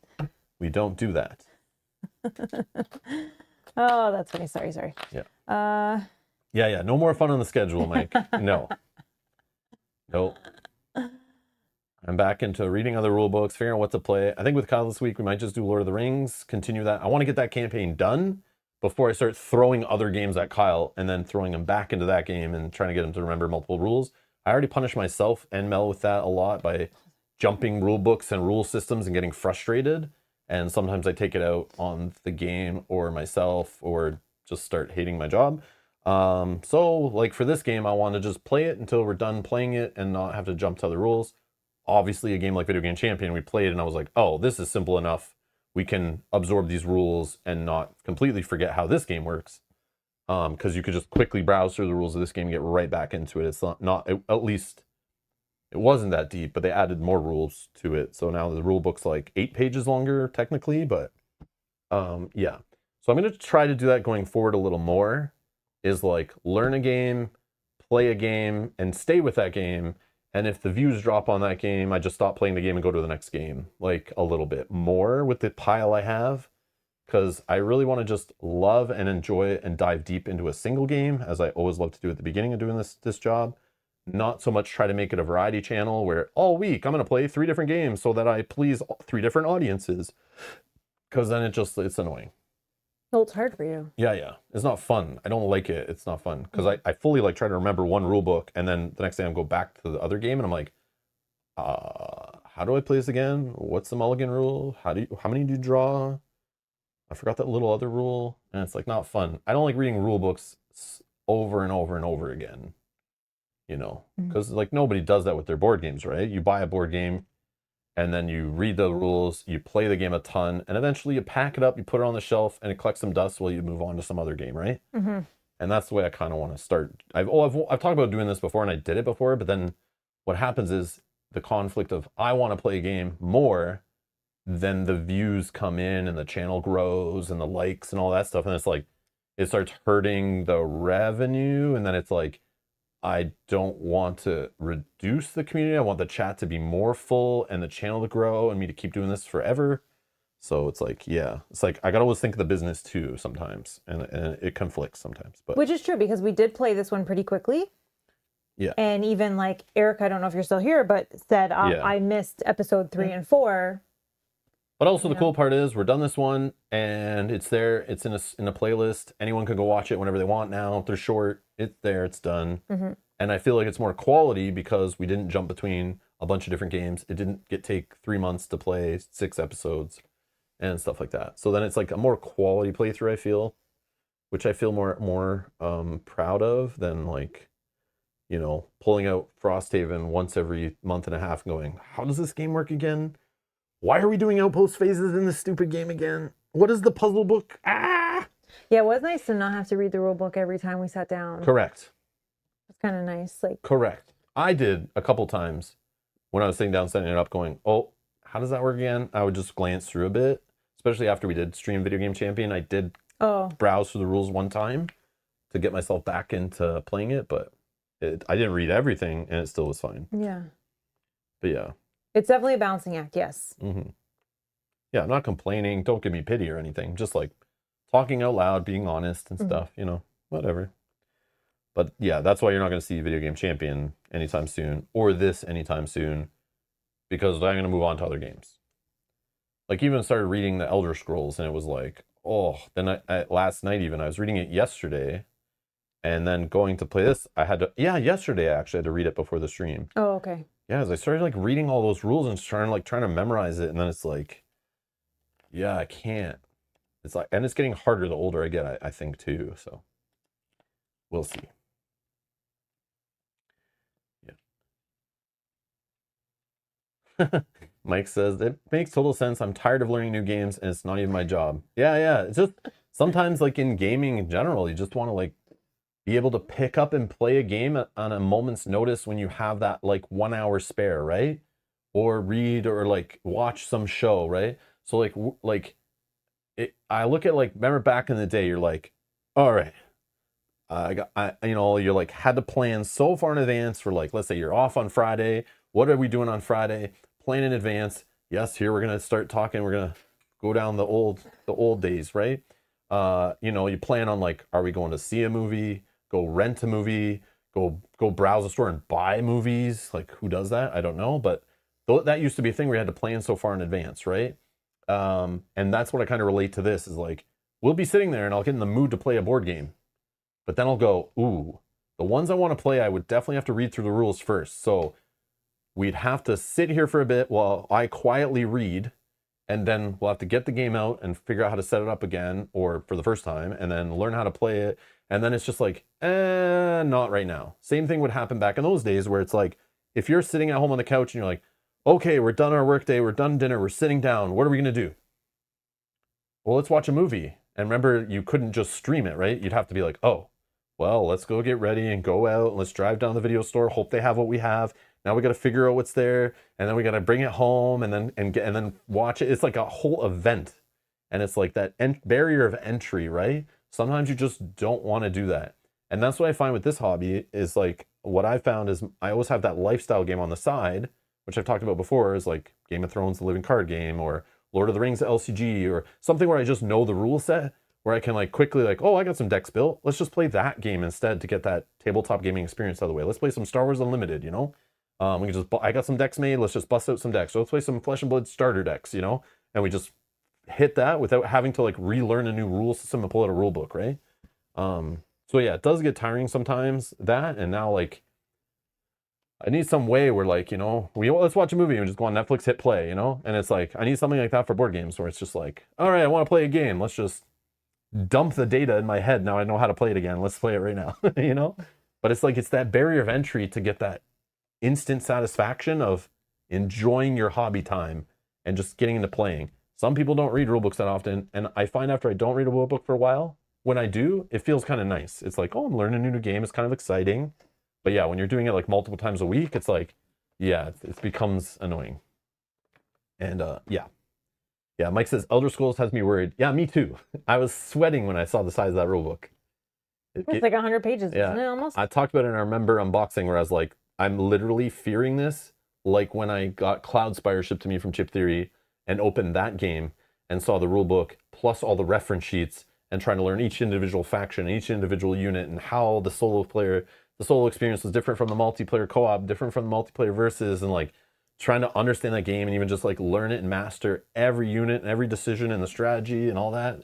we don't do that. Oh, that's funny. Sorry. Yeah. Yeah. No more fun on the schedule, Mike. No. Nope. I'm back into reading other rule books, figuring out what to play. I think with Kyle this week, we might just do Lord of the Rings, continue that. I want to get that campaign done before I start throwing other games at Kyle and then throwing him back into that game and trying to get him to remember multiple rules. I already punished myself and Mel with that a lot by jumping rule books and rule systems and getting frustrated. And sometimes I take it out on the game or myself or just start hating my job. So like for this game, I want to just play it until we're done playing it and not have to jump to other rules. Obviously, a game like Video Game Champion, we played and I was like, oh, this is simple enough. We can absorb these rules and not completely forget how this game works. because you could just quickly browse through the rules of this game and get right back into it. It's at least it wasn't that deep, but they added more rules to it. So now the rule book's like 8 pages longer technically, but yeah. So I'm going to try to do that going forward a little more, is like learn a game, play a game, and stay with that game. And if the views drop on that game, I just stop playing the game and go to the next game, like a little bit more with the pile I have, because I really want to just love and enjoy and dive deep into a single game, as I always love to do at the beginning of doing this job. Not so much try to make it a variety channel where all week I'm going to play 3 different games so that I please 3 different audiences, because then it's annoying. Well, it's hard for you. Yeah. It's not fun. I don't like it. It's not fun because I fully like try to remember one rule book, and then the next day I go back to the other game and I'm like, how do I play this again? What's the mulligan rule? How many do you draw? I forgot that little other rule, and it's like not fun. I don't like reading rule books over and over and over again, because like nobody does that with their board games, right? You buy a board game, and then you read the rules, you play the game a ton, and eventually you pack it up, you put it on the shelf, and it collects some dust while you move on to some other game, right? Mm-hmm. And that's the way I kind of want to start. I've talked about doing this before, and I did it before, but then what happens is the conflict of I want to play a game more, then the views come in and the channel grows and the likes and all that stuff, and it's like it starts hurting the revenue, and then it's like I don't want to reduce the community. I want the chat to be more full and the channel to grow and me to keep doing this forever. So it's like, it's like I gotta always think of the business too sometimes, and it conflicts sometimes. But which is true, because we did play this one pretty quickly. Yeah. And even like Eric, I don't know if you're still here, but said I missed episode 3 and 4. But also the cool part is we're done this one, and it's there. It's in a playlist. Anyone can go watch it whenever they want now. They're short. It's there. It's done. Mm-hmm. And I feel like it's more quality because we didn't jump between a bunch of different games. It didn't take 3 months to play 6 episodes and stuff like that. So then it's like a more quality playthrough, I feel, which I feel more proud of than like, pulling out Frosthaven once every month and a half and going, how does this game work again? Why are we doing outpost phases in this stupid game again? What is the puzzle book? Yeah, it was nice to not have to read the rule book every time we sat down. Correct. It's kind of nice. Correct. I did a couple times when I was sitting down setting it up going, oh, how does that work again? I would just glance through a bit, especially after we did stream Video Game Champion. I did browse through the rules one time to get myself back into playing it, but I didn't read everything and it still was fine. Yeah. But yeah. It's definitely a balancing act, yes. Mm-hmm. Yeah, I'm not complaining. Don't give me pity or anything. Just like talking out loud, being honest and stuff, whatever. But yeah, that's why you're not going to see Video Game Champion anytime soon, or this anytime soon, because I'm going to move on to other games. Like even started reading the Elder Scrolls, and it was like, then last night even, I was reading it yesterday, and then going to play this, yesterday I actually had to read it before the stream. Oh, okay. Yeah, as I started like reading all those rules and trying to memorize it, and then it's like, yeah, I can't. It's like, and it's getting harder the older I get, I think too. So we'll see. Yeah. Mike says it makes total sense. I'm tired of learning new games, and it's not even my job. Yeah. It's just sometimes like in gaming in general, you just want to like be able to pick up and play a game on a moment's notice when you have that like 1 hour spare, right? Or read or like watch some show, right? So I look at like, remember back in the day, you're like, all right, you're like had to plan so far in advance for like, let's say you're off on Friday. What are we doing on Friday? Plan in advance. Yes, here we're gonna start talking. We're gonna go down the old days, right? You plan on like, are we going to see a movie? Go rent a movie, go browse a store and buy movies. Like who does that? I don't know. But that used to be a thing where you had to plan so far in advance, right? And that's what I kind of relate to this is like, we'll be sitting there and I'll get in the mood to play a board game. But then I'll go, ooh, the ones I want to play, I would definitely have to read through the rules first. So we'd have to sit here for a bit while I quietly read, and then we'll have to get the game out and figure out how to set it up again, or for the first time, and then learn how to play it. And then it's just like, not right now. Same thing would happen back in those days where it's like, if you're sitting at home on the couch and you're like, okay, we're done our work day, we're done dinner, we're sitting down, what are we going to do? Well, let's watch a movie. And remember, you couldn't just stream it, right? You'd have to be like, oh, well, let's go get ready and go out and let's drive down to the video store, hope they have what we have. Now we got to figure out what's there, and then we got to bring it home and then watch it. It's like a whole event. And it's like that barrier of entry, right? Sometimes you just don't want to do that. And that's what I find with this hobby is like, what I found is I always have that lifestyle game on the side, which I've talked about before, is like Game of Thrones, the living card game, or Lord of the Rings, the LCG, or something where I just know the rule set, where I can like quickly like, oh, I got some decks built. Let's just play that game instead to get that tabletop gaming experience out of the way. Let's play some Star Wars Unlimited, you know? We can just, I got some decks made. Let's just bust out some decks. So let's play some Flesh and Blood starter decks, you know? And we just hit that without having to like relearn a new rule system and pull out a rule book, right? So yeah, it does get tiring sometimes, that, and now like I need some way where like, you know, let's watch a movie and just go on Netflix, hit play, you know? And it's like, I need something like that for board games where it's just like, all right, I want to play a game. Let's just dump the data in my head. Now I know how to play it again. Let's play it right now, you know? But it's like, it's that barrier of entry to get that instant satisfaction of enjoying your hobby time and just getting into playing. Some people don't read rule books that often. And I find after I don't read a rule book for a while, when I do, it feels kind of nice. It's like, oh, I'm learning a new game. It's kind of exciting. But yeah, when you're doing it like multiple times a week, it's like, yeah, it becomes annoying. And yeah. Mike says, Elder Scrolls has me worried. Yeah, me too. I was sweating when I saw the size of that rule book. It's like 100 pages, isn't it, almost? I talked about it in our member unboxing where I was like, I'm literally fearing this, like when I got Cloudspire shipped to me from Chip Theory and opened that game and saw the rule book plus all the reference sheets and trying to learn each individual faction, each individual unit, and how the solo experience was different from the multiplayer co-op, different from the multiplayer versus, and like trying to understand that game and even just like learn it and master every unit and every decision and the strategy and all that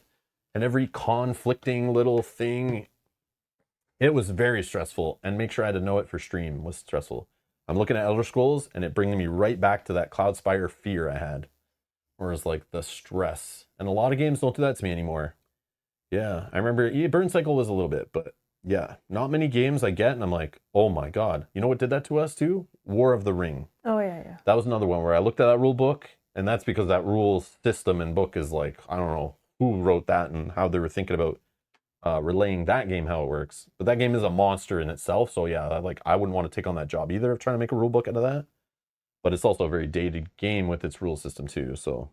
and every conflicting little thing. It was very stressful, and make sure I had to know it for stream was stressful. I'm looking at Elder Scrolls and it bringing me right back to that Cloudspire fear I had, where it's like the stress. And a lot of games don't do that to me anymore. Yeah, I remember Burn Cycle was a little bit, but yeah, not many games I get and I'm like, oh my God. You know what did that to us too? War of the Ring. Oh yeah. That was another one where I looked at that rule book, and that's because that rules system and book is like, I don't know who wrote that and how they were thinking about relaying that game, how it works. But that game is a monster in itself. So yeah, like I wouldn't want to take on that job either of trying to make a rule book out of that. But it's also a very dated game with its rule system too. So,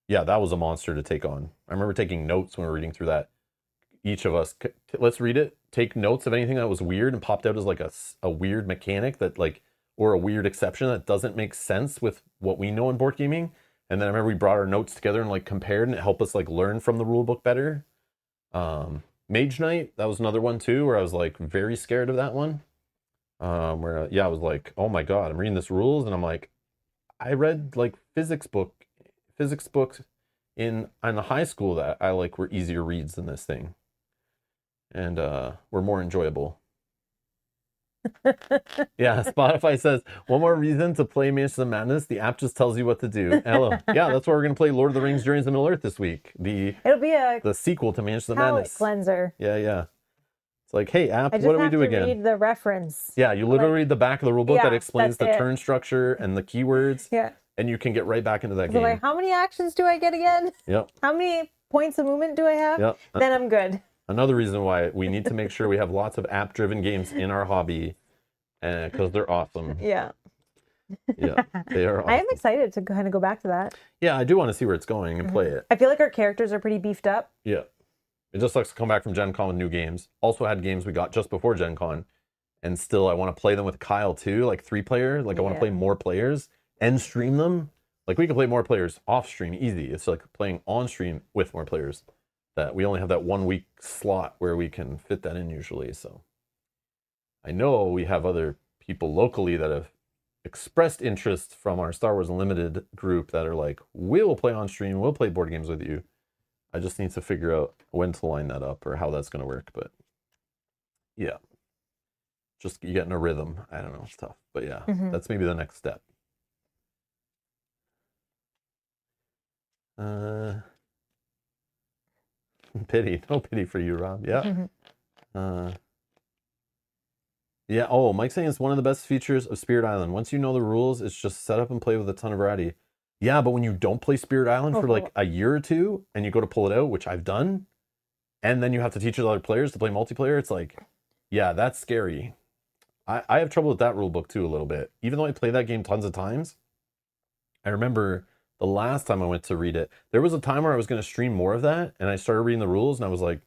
yeah, that was a monster to take on. I remember taking notes when we were reading through that. Each of us, let's read it, take notes of anything that was weird and popped out as like a weird mechanic that like, or a weird exception that doesn't make sense with what we know in board gaming. And then I remember we brought our notes together and like compared, and it helped us like learn from the rule book better. Mage Knight, that was another one too, where I was like very scared of that one. Where yeah, I was like, oh my God, I'm reading this rules, and I'm like, I read like physics books in high school that I like were easier reads than this thing, and were more enjoyable. Yeah, Spotify says, one more reason to play Mansions of Madness. The app just tells you what to do. Hello. Yeah, that's why we're going to play Lord of the Rings Journeys to Middle-earth this week. It'll be the sequel to Mansions of Madness. Cleanser. Yeah. It's like, hey, app, what do we do again? Read the reference. Yeah, you literally read the back of the rulebook that explains the turn structure and the keywords. Yeah. And you can get right back into that game. Like, how many actions do I get again? Yep. How many points of movement do I have? Yep. Then I'm good. Another reason why we need to make sure we have lots of app-driven games in our hobby, because they're awesome. Yeah. Yeah, they are awesome. I am excited to kind of go back to that. Yeah, I do want to see where it's going and play it. I feel like our characters are pretty beefed up. Yeah. It just sucks to come back from Gen Con with new games. Also had games we got just before Gen Con, and still I want to play them with Kyle too, like 3-player. Like I want to play more players and stream them. Like we can play more players off stream easy. It's like playing on stream with more players. That we only have that 1 week slot where we can fit that in usually. So I know we have other people locally that have expressed interest from our Star Wars Unlimited group that are like, we'll play on stream, we'll play board games with you. I just need to figure out when to line that up or how that's going to work. But yeah, just you get in a rhythm. I don't know, it's tough. But yeah, that's maybe the next step. Pity. No pity for you, Rob. Yeah. Yeah. Oh, Mike's saying it's one of the best features of Spirit Island. Once you know the rules, it's just set up and play with a ton of variety. Yeah, but when you don't play Spirit Island for like a year or two and you go to pull it out, which I've done, and then you have to teach other players to play multiplayer, it's like, yeah, that's scary. I have trouble with that rule book too a little bit. Even though I play that game tons of times, I remember the last time I went to read it, there was a time where I was going to stream more of that, and I started reading the rules, and I was like,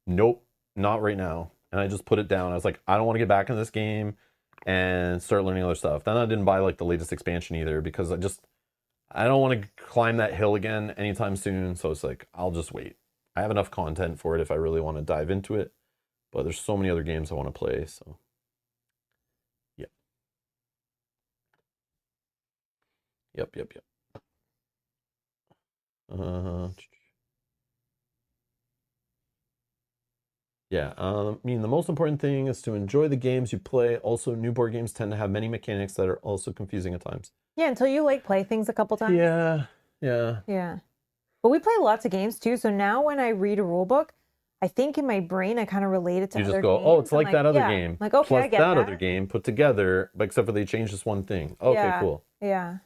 nope, not right now. And I just put it down. I was like, I don't want to get back in this game and start learning other stuff. Then I didn't buy like the latest expansion either because I don't want to climb that hill again anytime soon. So it's like, I'll just wait. I have enough content for it if I really want to dive into it. But there's so many other games I want to play, so yeah. Yep. Yeah, I mean, the most important thing is to enjoy the games you play. Also, new board games tend to have many mechanics that are also confusing at times. Yeah, until you like play things a couple times. Yeah. But we play lots of games too, so now when I read a rule book, I think in my brain I kind of relate it to You other just go, games. oh, it's like that other game. Like, okay, plus I get that that. other game put together, but except for they changed this one thing. Okay, cool. Yeah.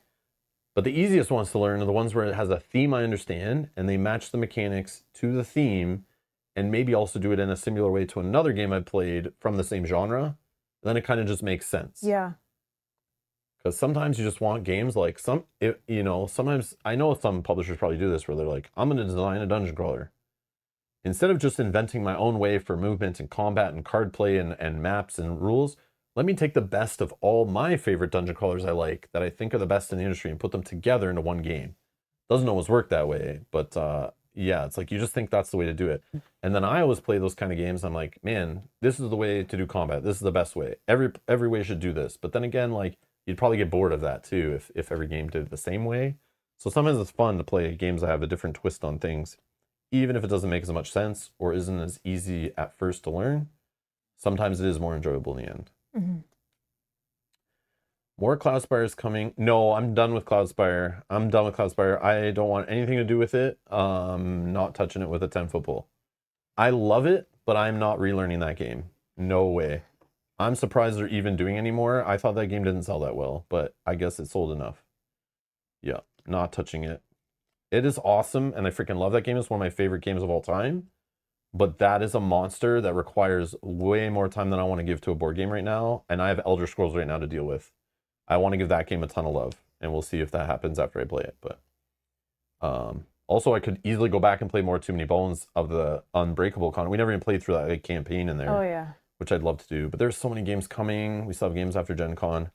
But the easiest ones to learn are the ones where it has a theme I understand, and they match the mechanics to the theme, and maybe also do it in a similar way to another game I played from the same genre. Then it kind of just makes sense. Yeah. Because sometimes you just want games like sometimes I know some publishers probably do this where they're like, I'm going to design a dungeon crawler. Instead of just inventing my own way for movement and combat and card play and maps and rules, let me take the best of all my favorite dungeon crawlers I like that I think are the best in the industry and put them together into one game. Doesn't always work that way, but yeah, it's like you just think that's the way to do it. And then I always play those kind of games. I'm like, man, this is the way to do combat. This is the best way. Every way should do this. But then again, like you'd probably get bored of that too if every game did it the same way. So sometimes it's fun to play games that have a different twist on things, even if it doesn't make as much sense or isn't as easy at first to learn. Sometimes it is more enjoyable in the end. Mm-hmm. More Cloudspire is coming. No, I'm done with Cloudspire. I don't want anything to do with it. Not touching it with a 10-foot pole. I love it, but I'm not relearning that game. No way. I'm surprised they're even doing anymore. I thought that game didn't sell that well, but I guess it sold enough. Yeah, not touching it. It is awesome, and I freaking love that game. It's one of my favorite games of all time. But that is a monster that requires way more time than I want to give to a board game right now. And I have Elder Scrolls right now to deal with. I want to give that game a ton of love. And we'll see if that happens after I play it. But also, I could easily go back and play more Too Many Bones of the Unbreakable content. We never even played through that campaign in there. Oh, yeah. Which I'd love to do. But there's so many games coming. We still have games after Gen Con.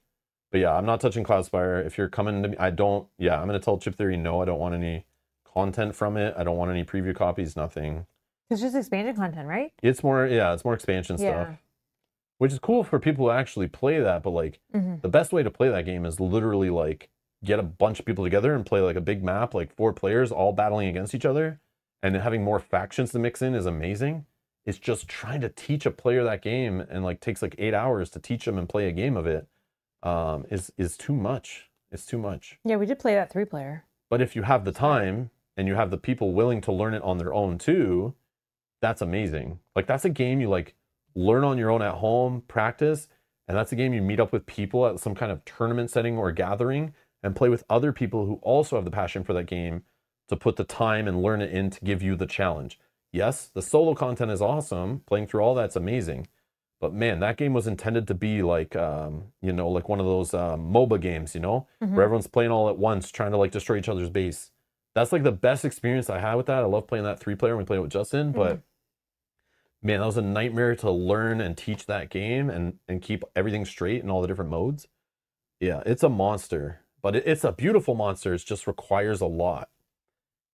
But yeah, I'm not touching Cloudspire. If you're coming to me, I'm going to tell Chip Theory, no, I don't want any content from it. I don't want any preview copies, nothing. It's just expansion content, right? It's more expansion stuff. Which is cool for people who actually play that, but like the best way to play that game is literally like get a bunch of people together and play like a big map, like 4 players all battling against each other, and then having more factions to mix in is amazing. It's just trying to teach a player that game and like takes like 8 hours to teach them and play a game of it is too much. It's too much. Yeah, we did play that 3-player. But if you have the time and you have the people willing to learn it on their own too, that's amazing. Like that's a game you like learn on your own at home, practice, and that's a game you meet up with people at some kind of tournament setting or gathering and play with other people who also have the passion for that game to put the time and learn it in to give you the challenge. Yes, the solo content is awesome. Playing through all that's amazing. But man, that game was intended to be like, like one of those MOBA games, where everyone's playing all at once, trying to like destroy each other's base. That's like the best experience I had with that. I love playing that 3-player when we played it with Justin, but man, that was a nightmare to learn and teach that game and keep everything straight in all the different modes. Yeah, it's a monster, but it's a beautiful monster. It just requires a lot,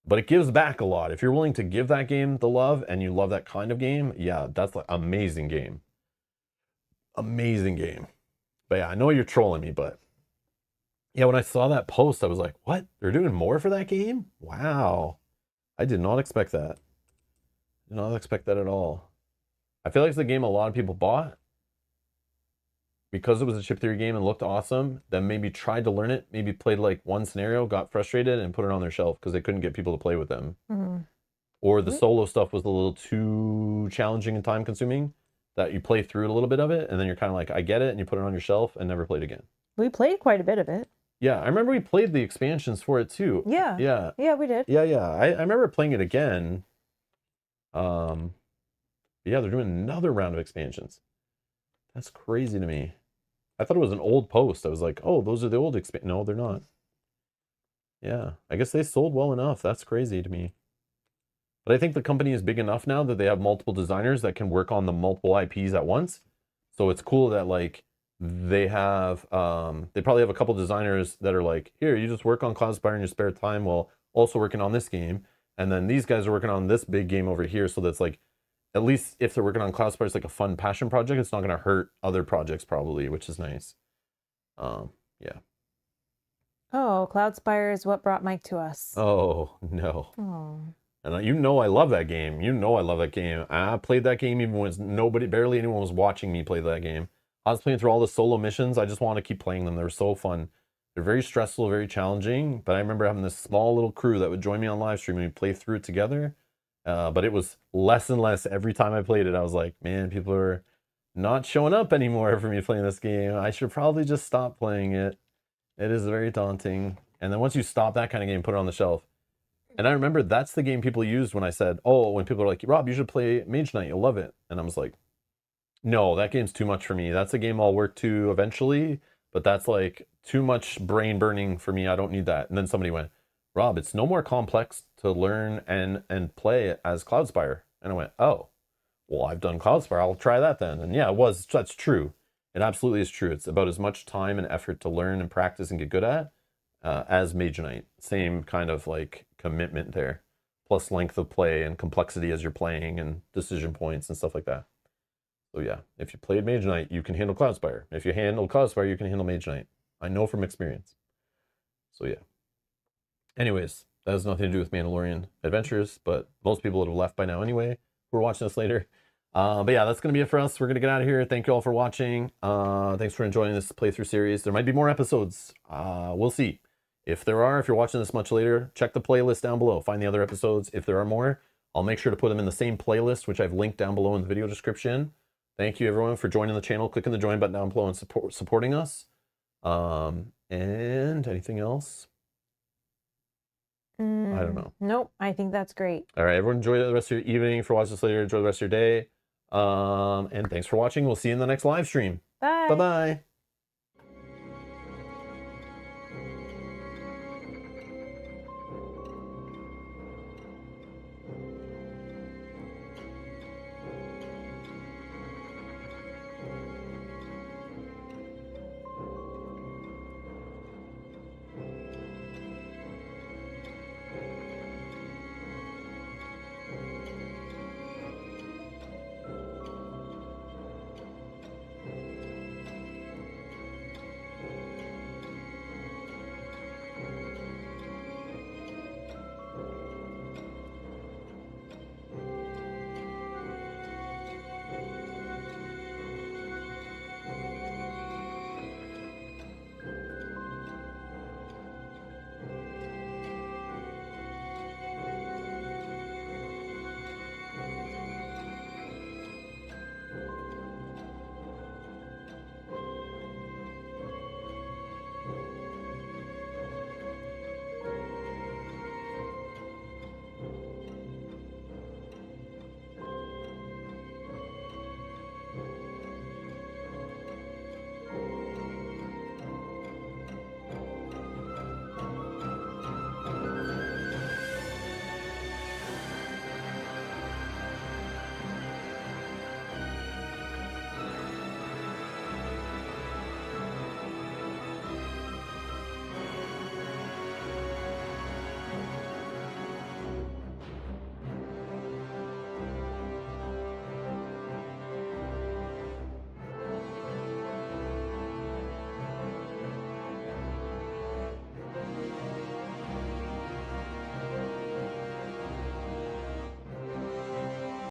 but it gives back a lot. If you're willing to give that game the love and you love that kind of game, yeah, that's like amazing game. Amazing game. But yeah, I know you're trolling me, but yeah, when I saw that post, I was like, what? They're doing more for that game? Wow. I did not expect that. Did not expect that at all. I feel like it's a game a lot of people bought because it was a chip theory game and looked awesome, then maybe tried to learn it, maybe played like one scenario, got frustrated, and put it on their shelf because they couldn't get people to play with them. Or the solo stuff was a little too challenging and time consuming that you play through a little bit of it and then you're kind of like, I get it, and you put it on your shelf and never played again. We played quite a bit of it. Yeah, I remember we played the expansions for it too. Yeah. Yeah. Yeah, we did. Yeah, yeah. I remember playing it again. Yeah, they're doing another round of expansions. That's crazy to me. I thought it was an old post. I was like, oh, those are the old No, they're not. Yeah, I guess they sold well enough. That's crazy to me. But I think the company is big enough now that they have multiple designers that can work on the multiple IPs at once. So it's cool that like they have they probably have a couple designers that are like, here, you just work on Cloudspire in your spare time while also working on this game. And then these guys are working on this big game over here. So that's like, at least if they're working on Cloudspire, it's like a fun passion project. It's not going to hurt other projects probably, which is nice. Yeah. Oh, Cloudspire is what brought Mike to us. Oh, no. Oh. And you know I love that game. You know I love that game. I played that game even when barely anyone was watching me play that game. I was playing through all the solo missions. I just want to keep playing them. They were so fun. They're very stressful, very challenging. But I remember having this small little crew that would join me on live stream and we'd play through it together. But it was less and less every time I played it. I was like, man, people are not showing up anymore for me playing this game. I should probably just stop playing it. It is very daunting. And then once you stop that kind of game, put it on the shelf. And I remember that's the game people used when I said, oh, when people are like, Rob, you should play Mage Knight, you'll love it. And I was like, no, that game's too much for me. That's a game I'll work to eventually, but that's like too much brain burning for me. I don't need that. And then somebody went, Rob, it's no more complex to learn and play as Cloudspire. And I went, oh, well, I've done Cloudspire. I'll try that then. And yeah, that's true. It absolutely is true. It's about as much time and effort to learn and practice and get good at as Mage Knight. Same kind of like commitment there, plus length of play and complexity as you're playing and decision points and stuff like that. So yeah, if you played Mage Knight, you can handle Cloudspire. If you handle Cloudspire, you can handle Mage Knight. I know from experience. So yeah. Anyways, that has nothing to do with Mandalorian Adventures, but most people would have left by now anyway who are watching this later. But yeah, that's going to be it for us. We're going to get out of here. Thank you all for watching. Thanks for enjoying this playthrough series. There might be more episodes. We'll see. If there are, if you're watching this much later, check the playlist down below. Find the other episodes. If there are more, I'll make sure to put them in the same playlist, which I've linked down below in the video description. Thank you, everyone, for joining the channel. Clicking the join button down below and supporting us. And anything else? I don't know. Nope, I think that's great. All right, everyone, enjoy the rest of your evening. For watching this later, enjoy the rest of your day. And thanks for watching. We'll see you in the next live stream. Bye. Bye-bye.